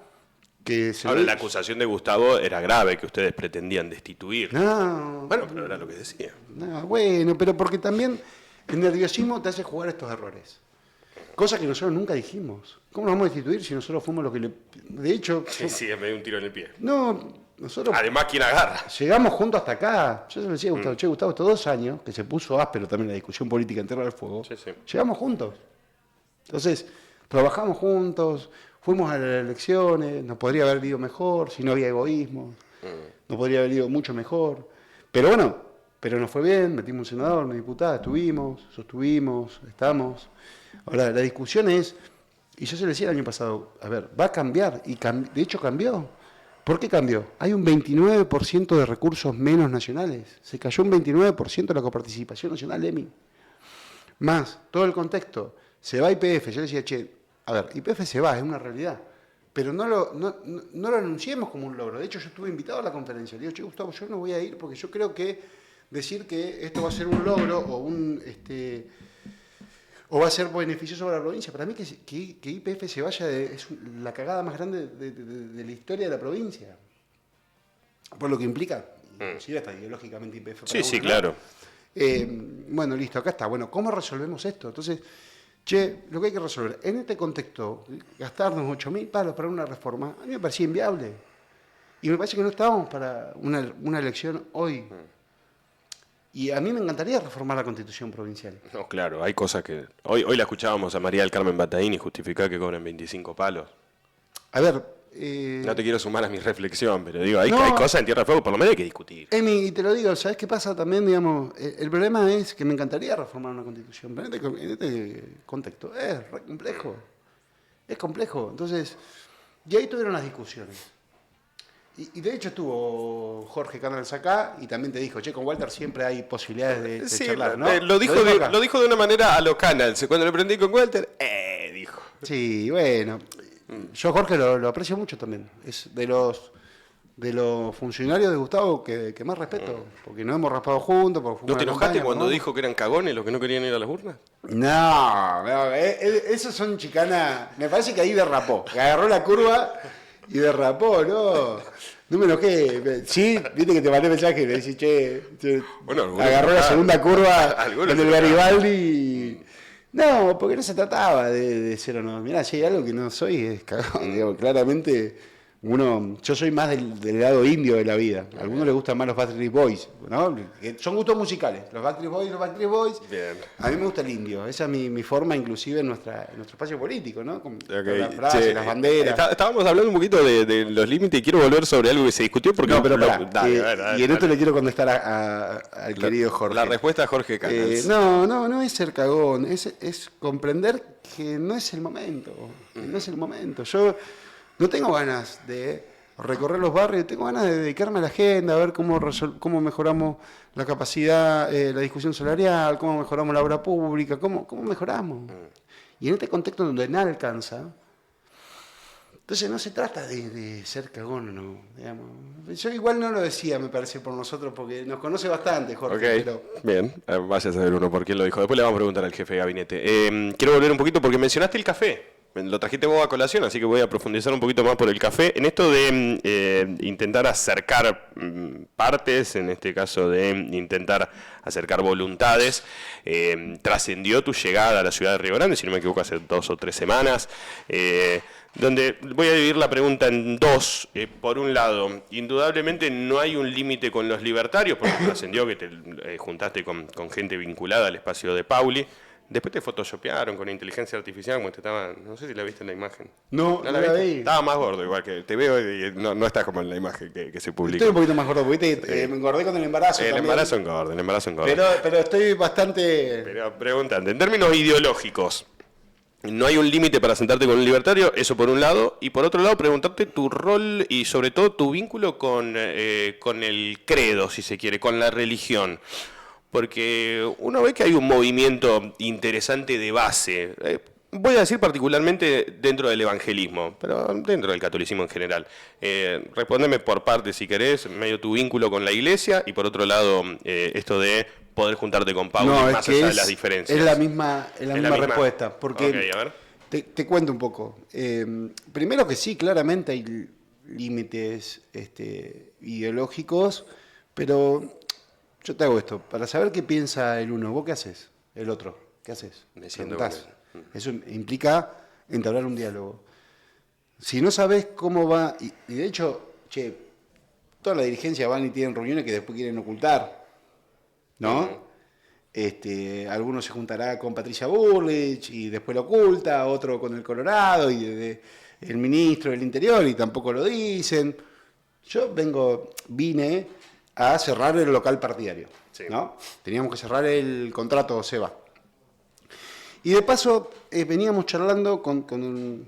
que se... Ahora, la acusación de Gustavo era grave, que ustedes pretendían destituir. No. Bueno, pero era lo que decía. No, bueno, pero porque también el nerviosismo te hace jugar estos errores. Cosa que nosotros nunca dijimos. ¿Cómo nos vamos a destituir si nosotros fuimos los que le... De hecho... Sí, me dio un tiro en el pie. No, nosotros... Además, ¿quién agarra? Llegamos juntos hasta acá. Yo se lo decía a Gustavo, Gustavo, estos 2 años, que se puso áspero también la discusión política en Tierra del Fuego, llegamos juntos. Entonces, trabajamos juntos, fuimos a las elecciones, nos podría haber ido mejor, si no había egoísmo, nos podría haber ido mucho mejor. Pero bueno, nos fue bien, metimos un senador, una diputada, estuvimos, sostuvimos, estamos... Ahora, la discusión es, y yo se lo decía el año pasado, a ver, va a cambiar, y de hecho cambió. ¿Por qué cambió? Hay un 29% de recursos menos nacionales. Se cayó un 29% de la coparticipación nacional, EMI. Más, todo el contexto. Se va YPF. Yo le decía, a ver, YPF se va, es una realidad. pero no lo anunciemos como un logro. De hecho, yo estuve invitado a la conferencia. Le digo, che, Gustavo, yo no voy a ir porque yo creo que decir que esto va a ser un logro o va a ser beneficioso para la provincia. Para mí que YPF se vaya es la cagada más grande de la historia de la provincia. Por lo que implica, inclusive hasta ideológicamente YPF. Sí, sí, claro. Bueno, listo, acá está. Bueno, ¿cómo resolvemos esto? Entonces, che, lo que hay que resolver, en este contexto, gastarnos 8.000 palos para una reforma, a mí me parecía inviable. Y me parece que no estábamos para una elección hoy. Y a mí me encantaría reformar la Constitución provincial. No, claro, hay cosas que... Hoy la escuchábamos a María del Carmen Bataín y justificar que cobren 25 palos. A ver... no te quiero sumar a mi reflexión, pero digo, hay no, cosas en Tierra del Fuego, por lo menos hay que discutir. Emi, y te lo digo, ¿sabes qué pasa también? Digamos, el problema es que me encantaría reformar una Constitución, pero en este contexto es re complejo. Es complejo. Entonces, y ahí tuvieron las discusiones. Y de hecho estuvo Jorge Canals acá y también te dijo, che, con Walter siempre hay posibilidades de Sí, charlar, ¿no? lo dijo de una manera a lo Canals. Cuando lo prendí con Walter, dijo. Sí, bueno. Yo Jorge lo aprecio mucho también. Es de los funcionarios de Gustavo que más respeto. Porque nos hemos raspado juntos. ¿No te enojaste cuando dijo que eran cagones los que no querían ir a las urnas? No, esos son chicanas. Me parece que ahí derrapó. Que agarró la curva y derrapó, ¿no? No me enojé. Sí, viste que te mandé mensaje y me decís, che, bueno, agarró la segunda curva con el Garibaldi. No, porque no se trataba de ser o no. Mirá, si hay algo que no soy, es cagón. Digamos, claramente, yo soy más del lado indio de la vida. A algunos les gustan más los Backstreet Boys, ¿no? Son gustos musicales. Los Backstreet Boys. Bien. A mí me gusta el indio. Esa es mi forma, inclusive, en nuestro espacio político, ¿no? Con las frases, las banderas. Estábamos hablando un poquito de los límites y quiero volver sobre algo que se discutió porque... No, pero dale, y en esto le quiero contestar al querido Jorge. La respuesta a Jorge Canals. No es ser cagón, es comprender que no es el momento. No es el momento. Yo no tengo ganas de recorrer los barrios, tengo ganas de dedicarme a la agenda, a ver cómo mejoramos la capacidad, la discusión salarial, cómo mejoramos la obra pública, cómo mejoramos. Y en este contexto donde nada alcanza, entonces no se trata de ser cagón, ¿no? Digamos. Yo igual no lo decía, me parece, por nosotros, porque nos conoce bastante, Jorge. Okay. Pero... Bien, vaya a saber uno por quién lo dijo. Después le vamos a preguntar al jefe de gabinete. Quiero volver un poquito porque mencionaste el café. Lo trajiste vos a colación, así que voy a profundizar un poquito más por el café. En esto de intentar acercar partes, en este caso de intentar acercar voluntades, trascendió tu llegada a la ciudad de Río Grande, si no me equivoco, hace 2 o 3 semanas, donde voy a dividir la pregunta en dos. Por un lado, indudablemente no hay un límite con los libertarios, porque trascendió que te juntaste con gente vinculada al espacio de Pauli. Después te photoshopearon con inteligencia artificial, como te estaban, no sé si la viste en la imagen. No la vi. Estaba más gordo, igual que te veo y no estás como en la imagen que se publica. Estoy un poquito más gordo, porque me engordé con el embarazo. El embarazo engorda. Pero estoy bastante... Pero preguntante, en términos ideológicos, no hay un límite para sentarte con un libertario, eso por un lado, y por otro lado preguntarte tu rol y sobre todo tu vínculo con el credo, si se quiere, con la religión. Porque uno ve que hay un movimiento interesante de base, voy a decir particularmente dentro del evangelismo, pero dentro del catolicismo en general. Respóndeme por parte, si querés, medio tu vínculo con la iglesia y por otro lado esto de poder juntarte con Pablo más allá de las diferencias. Es la misma respuesta, porque okay, a ver. Te cuento un poco. Primero que sí, claramente hay límites ideológicos, pero... Yo te hago esto, para saber qué piensa el uno, ¿vos qué haces? El otro, ¿qué haces? Me siento Eso implica entablar un diálogo. Si no sabes cómo va, y de hecho, toda la dirigencia van y tienen reuniones que después quieren ocultar, ¿no? Algunos se juntará con Patricia Bullrich y después lo oculta, otro con el Colorado y el ministro del Interior y tampoco lo dicen. Yo vine a cerrar el local partidario, sí. ¿No? Teníamos que cerrar el contrato SEBA. Y de paso veníamos charlando con un...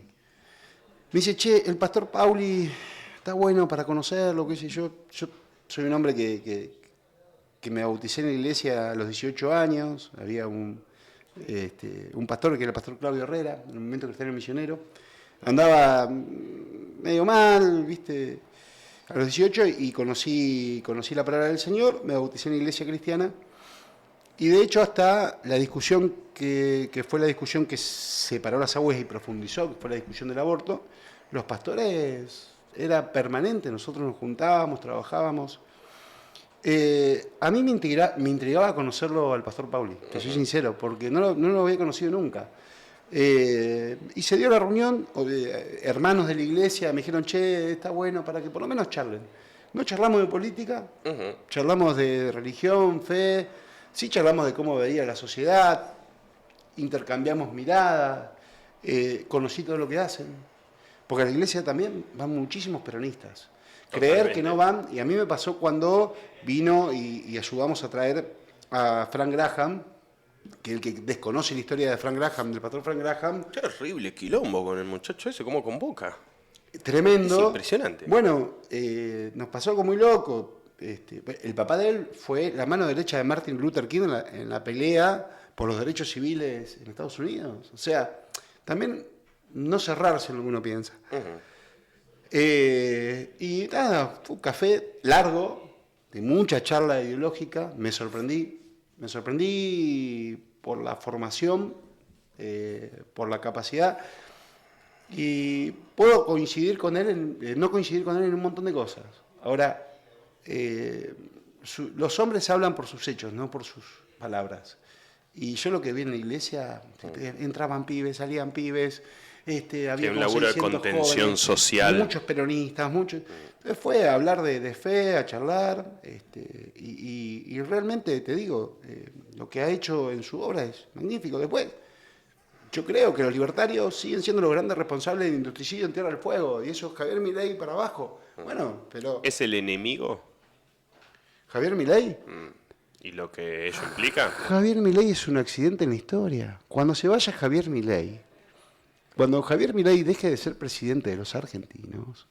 Me dice, el pastor Pauli está bueno para conocerlo, qué sé yo. Yo soy un hombre que me bauticé en la iglesia a los 18 años. Había un pastor que era el pastor Claudio Herrera, en el movimiento cristiano misionero. Andaba medio mal, ¿viste? A los 18 y conocí la palabra del Señor, me bauticé en la iglesia cristiana. Y de hecho hasta la discusión que fue la discusión que separó las aguas y profundizó, que fue la discusión del aborto, los pastores era permanente, nosotros nos juntábamos, trabajábamos. A mí me intrigaba conocerlo al pastor Pauli, te soy sincero, porque no lo había conocido nunca. Y se dio la reunión, hermanos de la iglesia me dijeron, che, está bueno para que por lo menos charlen. No charlamos de política, charlamos de religión, fe, sí charlamos de cómo veía la sociedad, intercambiamos miradas, conocí todo lo que hacen. Porque a la iglesia también van muchísimos peronistas. Creer que no van, y a mí me pasó cuando vino y ayudamos a traer a Frank Graham, que el que desconoce la historia de Frank Graham, del pastor Frank Graham. Qué horrible quilombo con el muchacho ese, cómo convoca. Tremendo. Es impresionante. Bueno, nos pasó algo muy loco. El papá de él fue la mano derecha de Martin Luther King en la pelea por los derechos civiles en Estados Unidos. O sea, también no cerrarse en lo que uno piensa. Y nada, fue un café largo, de mucha charla ideológica. Me sorprendí por la formación, por la capacidad. Y puedo coincidir con él, no coincidir con él en un montón de cosas. Ahora, los hombres hablan por sus hechos, no por sus palabras. Y yo lo que vi en la iglesia, entraban pibes, salían pibes, había un laburo de contención jóvenes, social. Muchos peronistas, muchos. Entonces fue a hablar de fe, a charlar, y realmente te digo, lo que ha hecho en su obra es magnífico. Después, yo creo que los libertarios siguen siendo los grandes responsables del industricidio en Tierra del Fuego, y eso es Javier Milei para abajo. Bueno, pero... ¿Es el enemigo? ¿Javier Milei? ¿Y lo que ello implica? Javier Milei es un accidente en la historia. Cuando se vaya Javier Milei, cuando Javier Milei deje de ser presidente de los argentinos,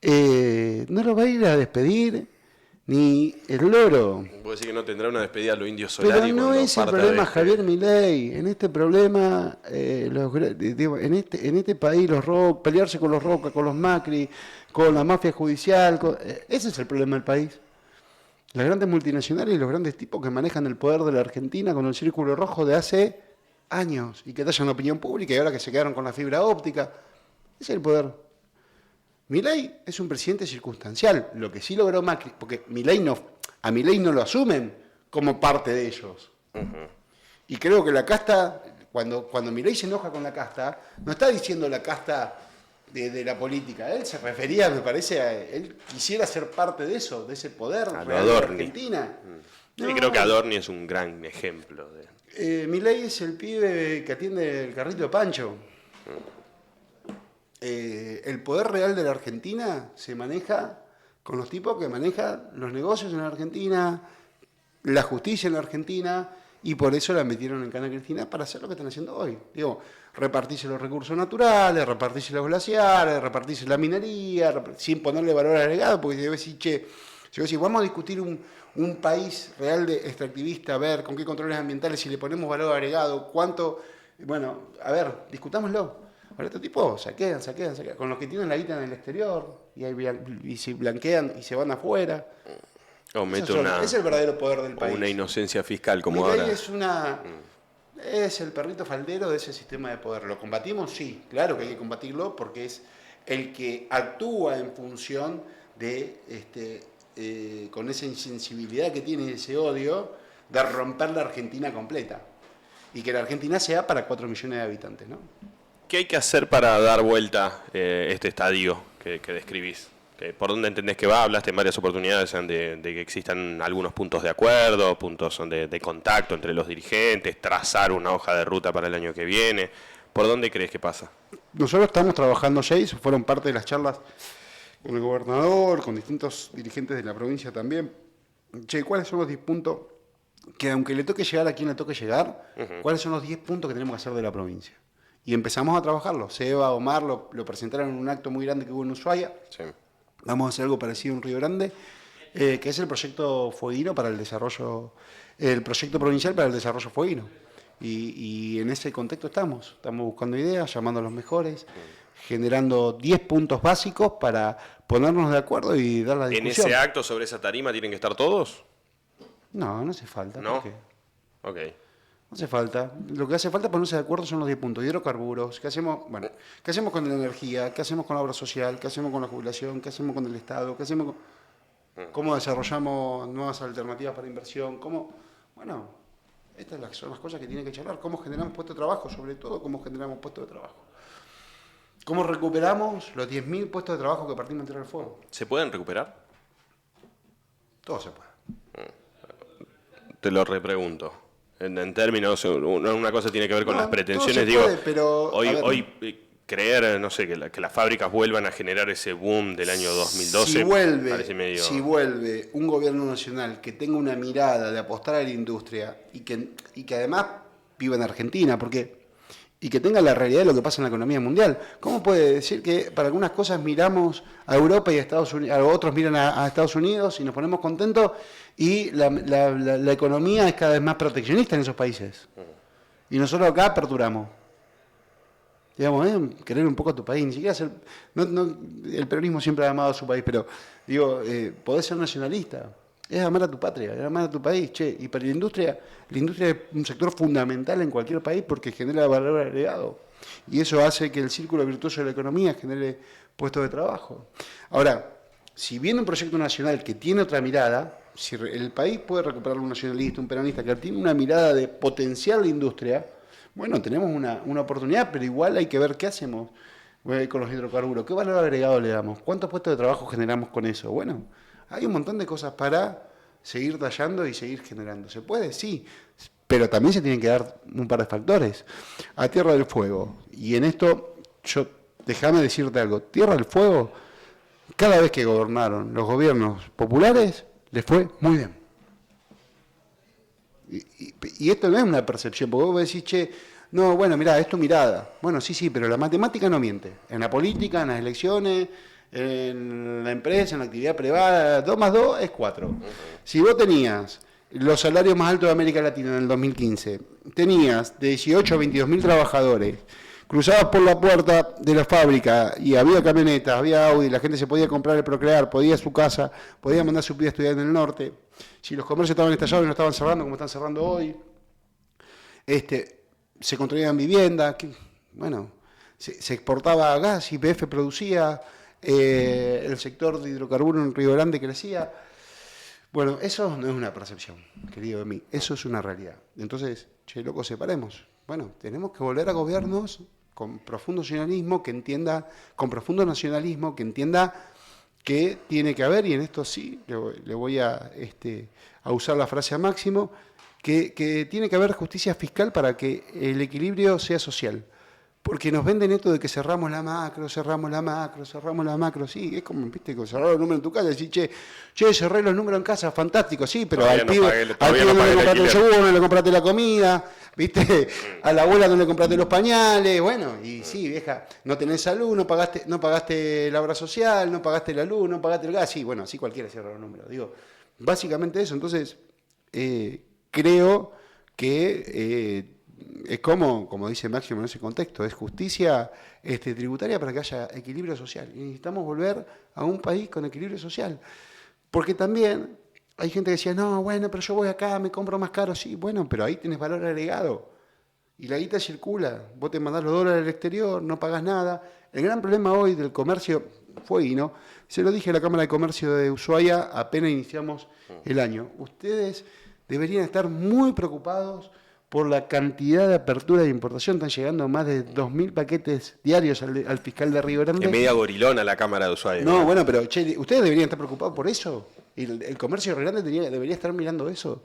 no lo va a ir a despedir ni el loro. Puedo decir que no tendrá una despedida a los indios Solari. Pero no es el problema Javier Milei. En este problema, en este país, pelearse con los Roca, con los Macri, con la mafia judicial, ese es el problema del país. Las grandes multinacionales y los grandes tipos que manejan el poder de la Argentina con el círculo rojo de hace años y que tallan la opinión pública y ahora que se quedaron con la fibra óptica. Ese es el poder. Milei es un presidente circunstancial. Lo que sí logró Macri, porque a Milei no lo asumen como parte de ellos. Y creo que la casta, cuando Milei se enoja con la casta, no está diciendo la casta de la política. Él se refería, me parece, él quisiera ser parte de eso, de ese poder a real de Adorni. Argentina. Sí, creo que Adorni es un gran ejemplo. Milei es el pibe que atiende el carrito de Pancho. El poder real de la Argentina se maneja con los tipos que manejan los negocios en la Argentina, la justicia en la Argentina, y por eso la metieron en Cana Cristina para hacer lo que están haciendo hoy. Digo, repartirse los recursos naturales, repartirse los glaciares, repartirse la minería, sin ponerle valor agregado, porque si debe decir, si vamos a discutir un país real de extractivista, a ver con qué controles ambientales, si le ponemos valor agregado, cuánto, bueno, a ver, discutámoslo. Ahora estos tipos saquean, con los que tienen la guita en el exterior, y se blanquean y se van afuera. Es el verdadero poder del país. Una inocencia fiscal como Milei ahora. Es el perrito faldero de ese sistema de poder. ¿Lo combatimos? Sí, claro que hay que combatirlo porque es el que actúa en función de, con esa insensibilidad que tiene, ese odio, de romper la Argentina completa. Y que la Argentina sea para 4 millones de habitantes, ¿no? ¿Qué hay que hacer para dar vuelta este estadio que describís? ¿Por dónde entendés que va? Hablaste en varias oportunidades de que existan algunos puntos de acuerdo, puntos de contacto entre los dirigentes, trazar una hoja de ruta para el año que viene. ¿Por dónde crees que pasa? Nosotros estamos trabajando ya, fueron parte de las charlas con el gobernador, con distintos dirigentes de la provincia también. ¿Cuáles son los 10 puntos que, aunque le toque llegar a quien le toque llegar, cuáles son los 10 puntos que tenemos que hacer de la provincia? Y empezamos a trabajarlo. Seba, Omar lo presentaron en un acto muy grande que hubo en Ushuaia. Sí. Vamos a hacer algo parecido en Río Grande, que es el proyecto fueguino para el desarrollo, el proyecto provincial para el desarrollo fueguino. Y en ese contexto estamos buscando ideas, llamando a los mejores, generando 10 puntos básicos para ponernos de acuerdo y dar la ¿En discusión. ese acto sobre esa tarima tienen que estar todos? No, no hace falta. ¿No? ¿Por qué? Ok. No hace falta. Lo que hace falta ponerse de acuerdo son los 10 puntos. Hidrocarburos, ¿qué hacemos? Bueno, ¿qué hacemos con la energía? ¿Qué hacemos con la obra social? ¿Qué hacemos con la jubilación? ¿Qué hacemos con el Estado? ¿Qué hacemos con... ¿Cómo desarrollamos nuevas alternativas para inversión? ¿Cómo? Bueno, estas son las cosas que tienen que charlar. ¿Cómo generamos puestos de trabajo? Sobre todo, ¿cómo generamos puestos de trabajo? ¿Cómo recuperamos los 10.000 puestos de trabajo que partimos en Tierra del Fuego? ¿Se pueden recuperar? Todo se puede. Te lo repregunto. En términos, una cosa tiene que ver con No, las todo pretensiones. se Digo, puede, pero, a ver, hoy creer, no sé, que las fábricas vuelvan a generar ese boom del año 2012 parece medio... Si vuelve un gobierno nacional que tenga una mirada de apostar a la industria y que además viva en Argentina, y que tenga la realidad de lo que pasa en la economía mundial. ¿Cómo puede decir que para algunas cosas miramos a Europa y a Estados Unidos, otros miran a Estados Unidos y nos ponemos contentos y la economía es cada vez más proteccionista en esos países? Y nosotros acá aperturamos. Digamos, querer un poco a tu país, ni siquiera ser... el peronismo siempre ha amado a su país, pero digo, podés ser nacionalista. Es amar a tu patria, es amar a tu país, che. Y para la industria es un sector fundamental en cualquier país porque genera valor agregado. Y eso hace que el círculo virtuoso de la economía genere puestos de trabajo. Ahora, si viene un proyecto nacional que tiene otra mirada, si el país puede recuperar un nacionalista, un peronista que tiene una mirada de potenciar la industria, bueno, tenemos una oportunidad, pero igual hay que ver qué hacemos con los hidrocarburos, qué valor agregado le damos, cuántos puestos de trabajo generamos con eso. Bueno, hay un montón de cosas para seguir tallando y seguir generando. ¿Se puede? Sí, pero también se tienen que dar un par de factores. A Tierra del Fuego, y en esto, déjame decirte algo, Tierra del Fuego, cada vez que gobernaron los gobiernos populares, les fue muy bien. Y esto no es una percepción, porque vos decís, che, no, bueno, mirá, es tu mirada. Bueno, sí, pero la matemática no miente. En la política, en las elecciones, en la empresa, en la actividad privada, 2 más 2 es 4. Si vos tenías los salarios más altos de América Latina en el 2015, tenías de 18 a 22 mil trabajadores, cruzabas por la puerta de la fábrica y había camionetas, había Audi, la gente se podía comprar el Procrear, podía ir a su casa, podía mandar a su pibe a estudiar en el norte, si los comercios estaban estallados y no estaban cerrando como están cerrando hoy, se construían viviendas, bueno, se exportaba gas, YPF producía, el sector de hidrocarburos en Río Grande crecía. Bueno, eso no es una percepción, querido de mí, eso es una realidad. Entonces, che, loco, separemos. Bueno, tenemos que volver a gobiernos con profundo nacionalismo, que entienda que tiene que haber, y en esto sí, le voy a usar la frase a Máximo, que tiene que haber justicia fiscal para que el equilibrio sea social. Porque nos venden esto de que cerramos la macro, sí, es como, viste, que cerrar los números en tu casa, decir, che, cerré los números en casa, fantástico, sí, pero al pibe no le compraste el seguro, no le compraste la comida, viste, a la abuela no le compraste los pañales, bueno, y sí, vieja, no tenés salud, no pagaste la obra social, no pagaste la luz, no pagaste el gas, sí, bueno, así cualquiera cierra los números, digo, básicamente eso, entonces, creo que... es como dice Máximo en ese contexto, es justicia tributaria para que haya equilibrio social. Y necesitamos volver a un país con equilibrio social. Porque también hay gente que decía, no, bueno, pero yo voy acá, me compro más caro. Sí, bueno, pero ahí tenés valor agregado. Y la guita circula. Vos te mandás los dólares al exterior, no pagás nada. El gran problema hoy del comercio fue, y no, se lo dije a la Cámara de Comercio de Ushuaia apenas iniciamos el año. Ustedes deberían estar muy preocupados por la cantidad de apertura de importación. Están llegando más de 2.000 paquetes diarios al fiscal de Río Grande. Es media gorilona la Cámara de Ushuaia. No, bueno, pero che, ¿ustedes deberían estar preocupados por eso? ¿Y el comercio de Río Grande debería estar mirando eso?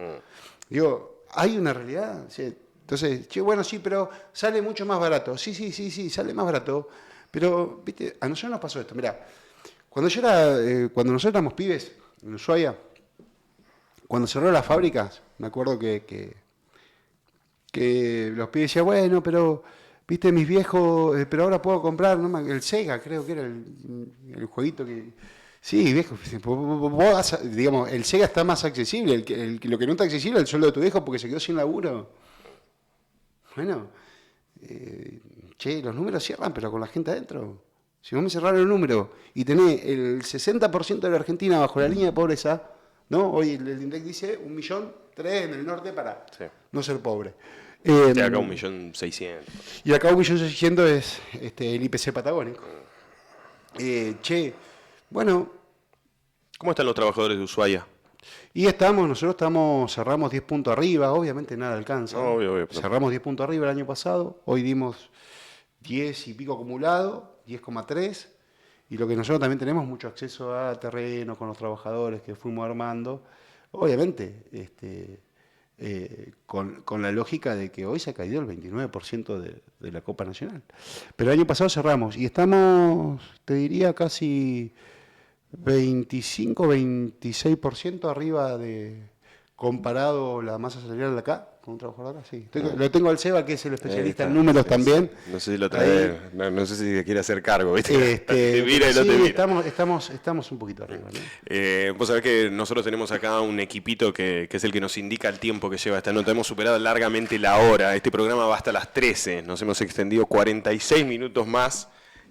Digo, hay una realidad. ¿Sí? Entonces, che, bueno, sí, pero sale mucho más barato. Sí, sale más barato. Pero, viste, a nosotros nos pasó esto. Mirá, cuando nosotros éramos pibes en Ushuaia, cuando cerró las fábricas, me acuerdo que los pibes decían, bueno, pero, viste, mis viejos, pero ahora puedo comprar, ¿no? El Sega, creo que era el jueguito que... Sí, viejo, digamos, el Sega está más accesible, lo que no está accesible es el sueldo de tu viejo porque se quedó sin laburo. Bueno, che, los números cierran, pero con la gente adentro. Si vos me cerrás el número y tenés el 60% de la Argentina bajo la línea de pobreza, ¿no? Hoy el INDEC dice 1.300.000 en el norte para no ser pobre. Y acá 1.600.000. Y acá 1.600.000 es el IPC patagónico. Bueno. ¿Cómo están los trabajadores de Ushuaia? Y nosotros cerramos 10 puntos arriba, obviamente nada alcanza. Obvio. Cerramos 10 puntos arriba el año pasado, hoy dimos 10 y pico acumulado, 10,3. Y lo que nosotros también tenemos mucho acceso a terreno con los trabajadores que fuimos armando. Obviamente, con la lógica de que hoy se ha caído el 29% de la Copa Nacional. Pero el año pasado cerramos y estamos, te diría, casi 25-26% arriba comparado la masa salarial de acá con un trabajador acá. Sí. Lo tengo al Seba, que es el especialista en números también. No sé si lo trae, no sé si quiere hacer cargo, ¿viste? Te mira y no te mira. Estamos un poquito arriba, ¿no? Vos sabés que nosotros tenemos acá un equipito que es el que nos indica el tiempo que lleva esta nota. Hemos superado largamente la hora. Este programa va hasta las 13. Nos hemos extendido 46 minutos más.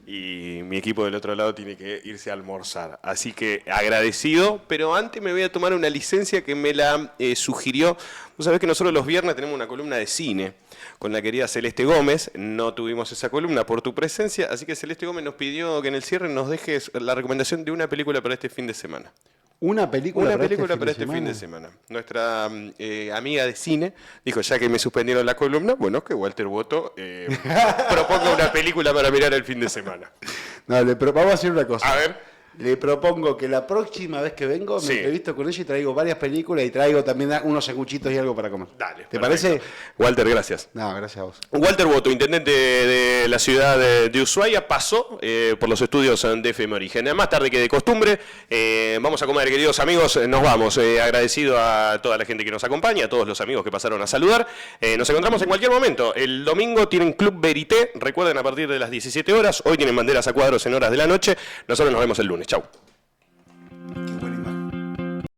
Y mi equipo del otro lado tiene que irse a almorzar. Así que agradecido, pero antes me voy a tomar una licencia que me la sugirió. Vos sabés que nosotros los viernes tenemos una columna de cine con la querida Celeste Gómez. No tuvimos esa columna por tu presencia, así que Celeste Gómez nos pidió que en el cierre nos dejes la recomendación de una película para este fin de semana. Una película para este fin de semana. Nuestra amiga de cine dijo, ya que me suspendieron la columna, bueno, que Walter Boto proponga una película para mirar el fin de semana. No, vamos a hacer una cosa. A ver. Le propongo que la próxima vez que vengo me entrevisto con ella y traigo varias películas y traigo también unos sanguchitos y algo para comer. Dale. ¿Te parece? Walter, gracias. No, gracias a vos. Walter Boto, intendente de la ciudad de Ushuaia, pasó por los estudios de FM Origen. Más tarde que de costumbre, vamos a comer, queridos amigos, nos vamos. Agradecido a toda la gente que nos acompaña, a todos los amigos que pasaron a saludar. Nos encontramos en cualquier momento. El domingo tienen Club Verité, recuerden, a partir de las 17 horas. Hoy tienen banderas a cuadros en horas de la noche. Nosotros nos vemos el lunes. Chau.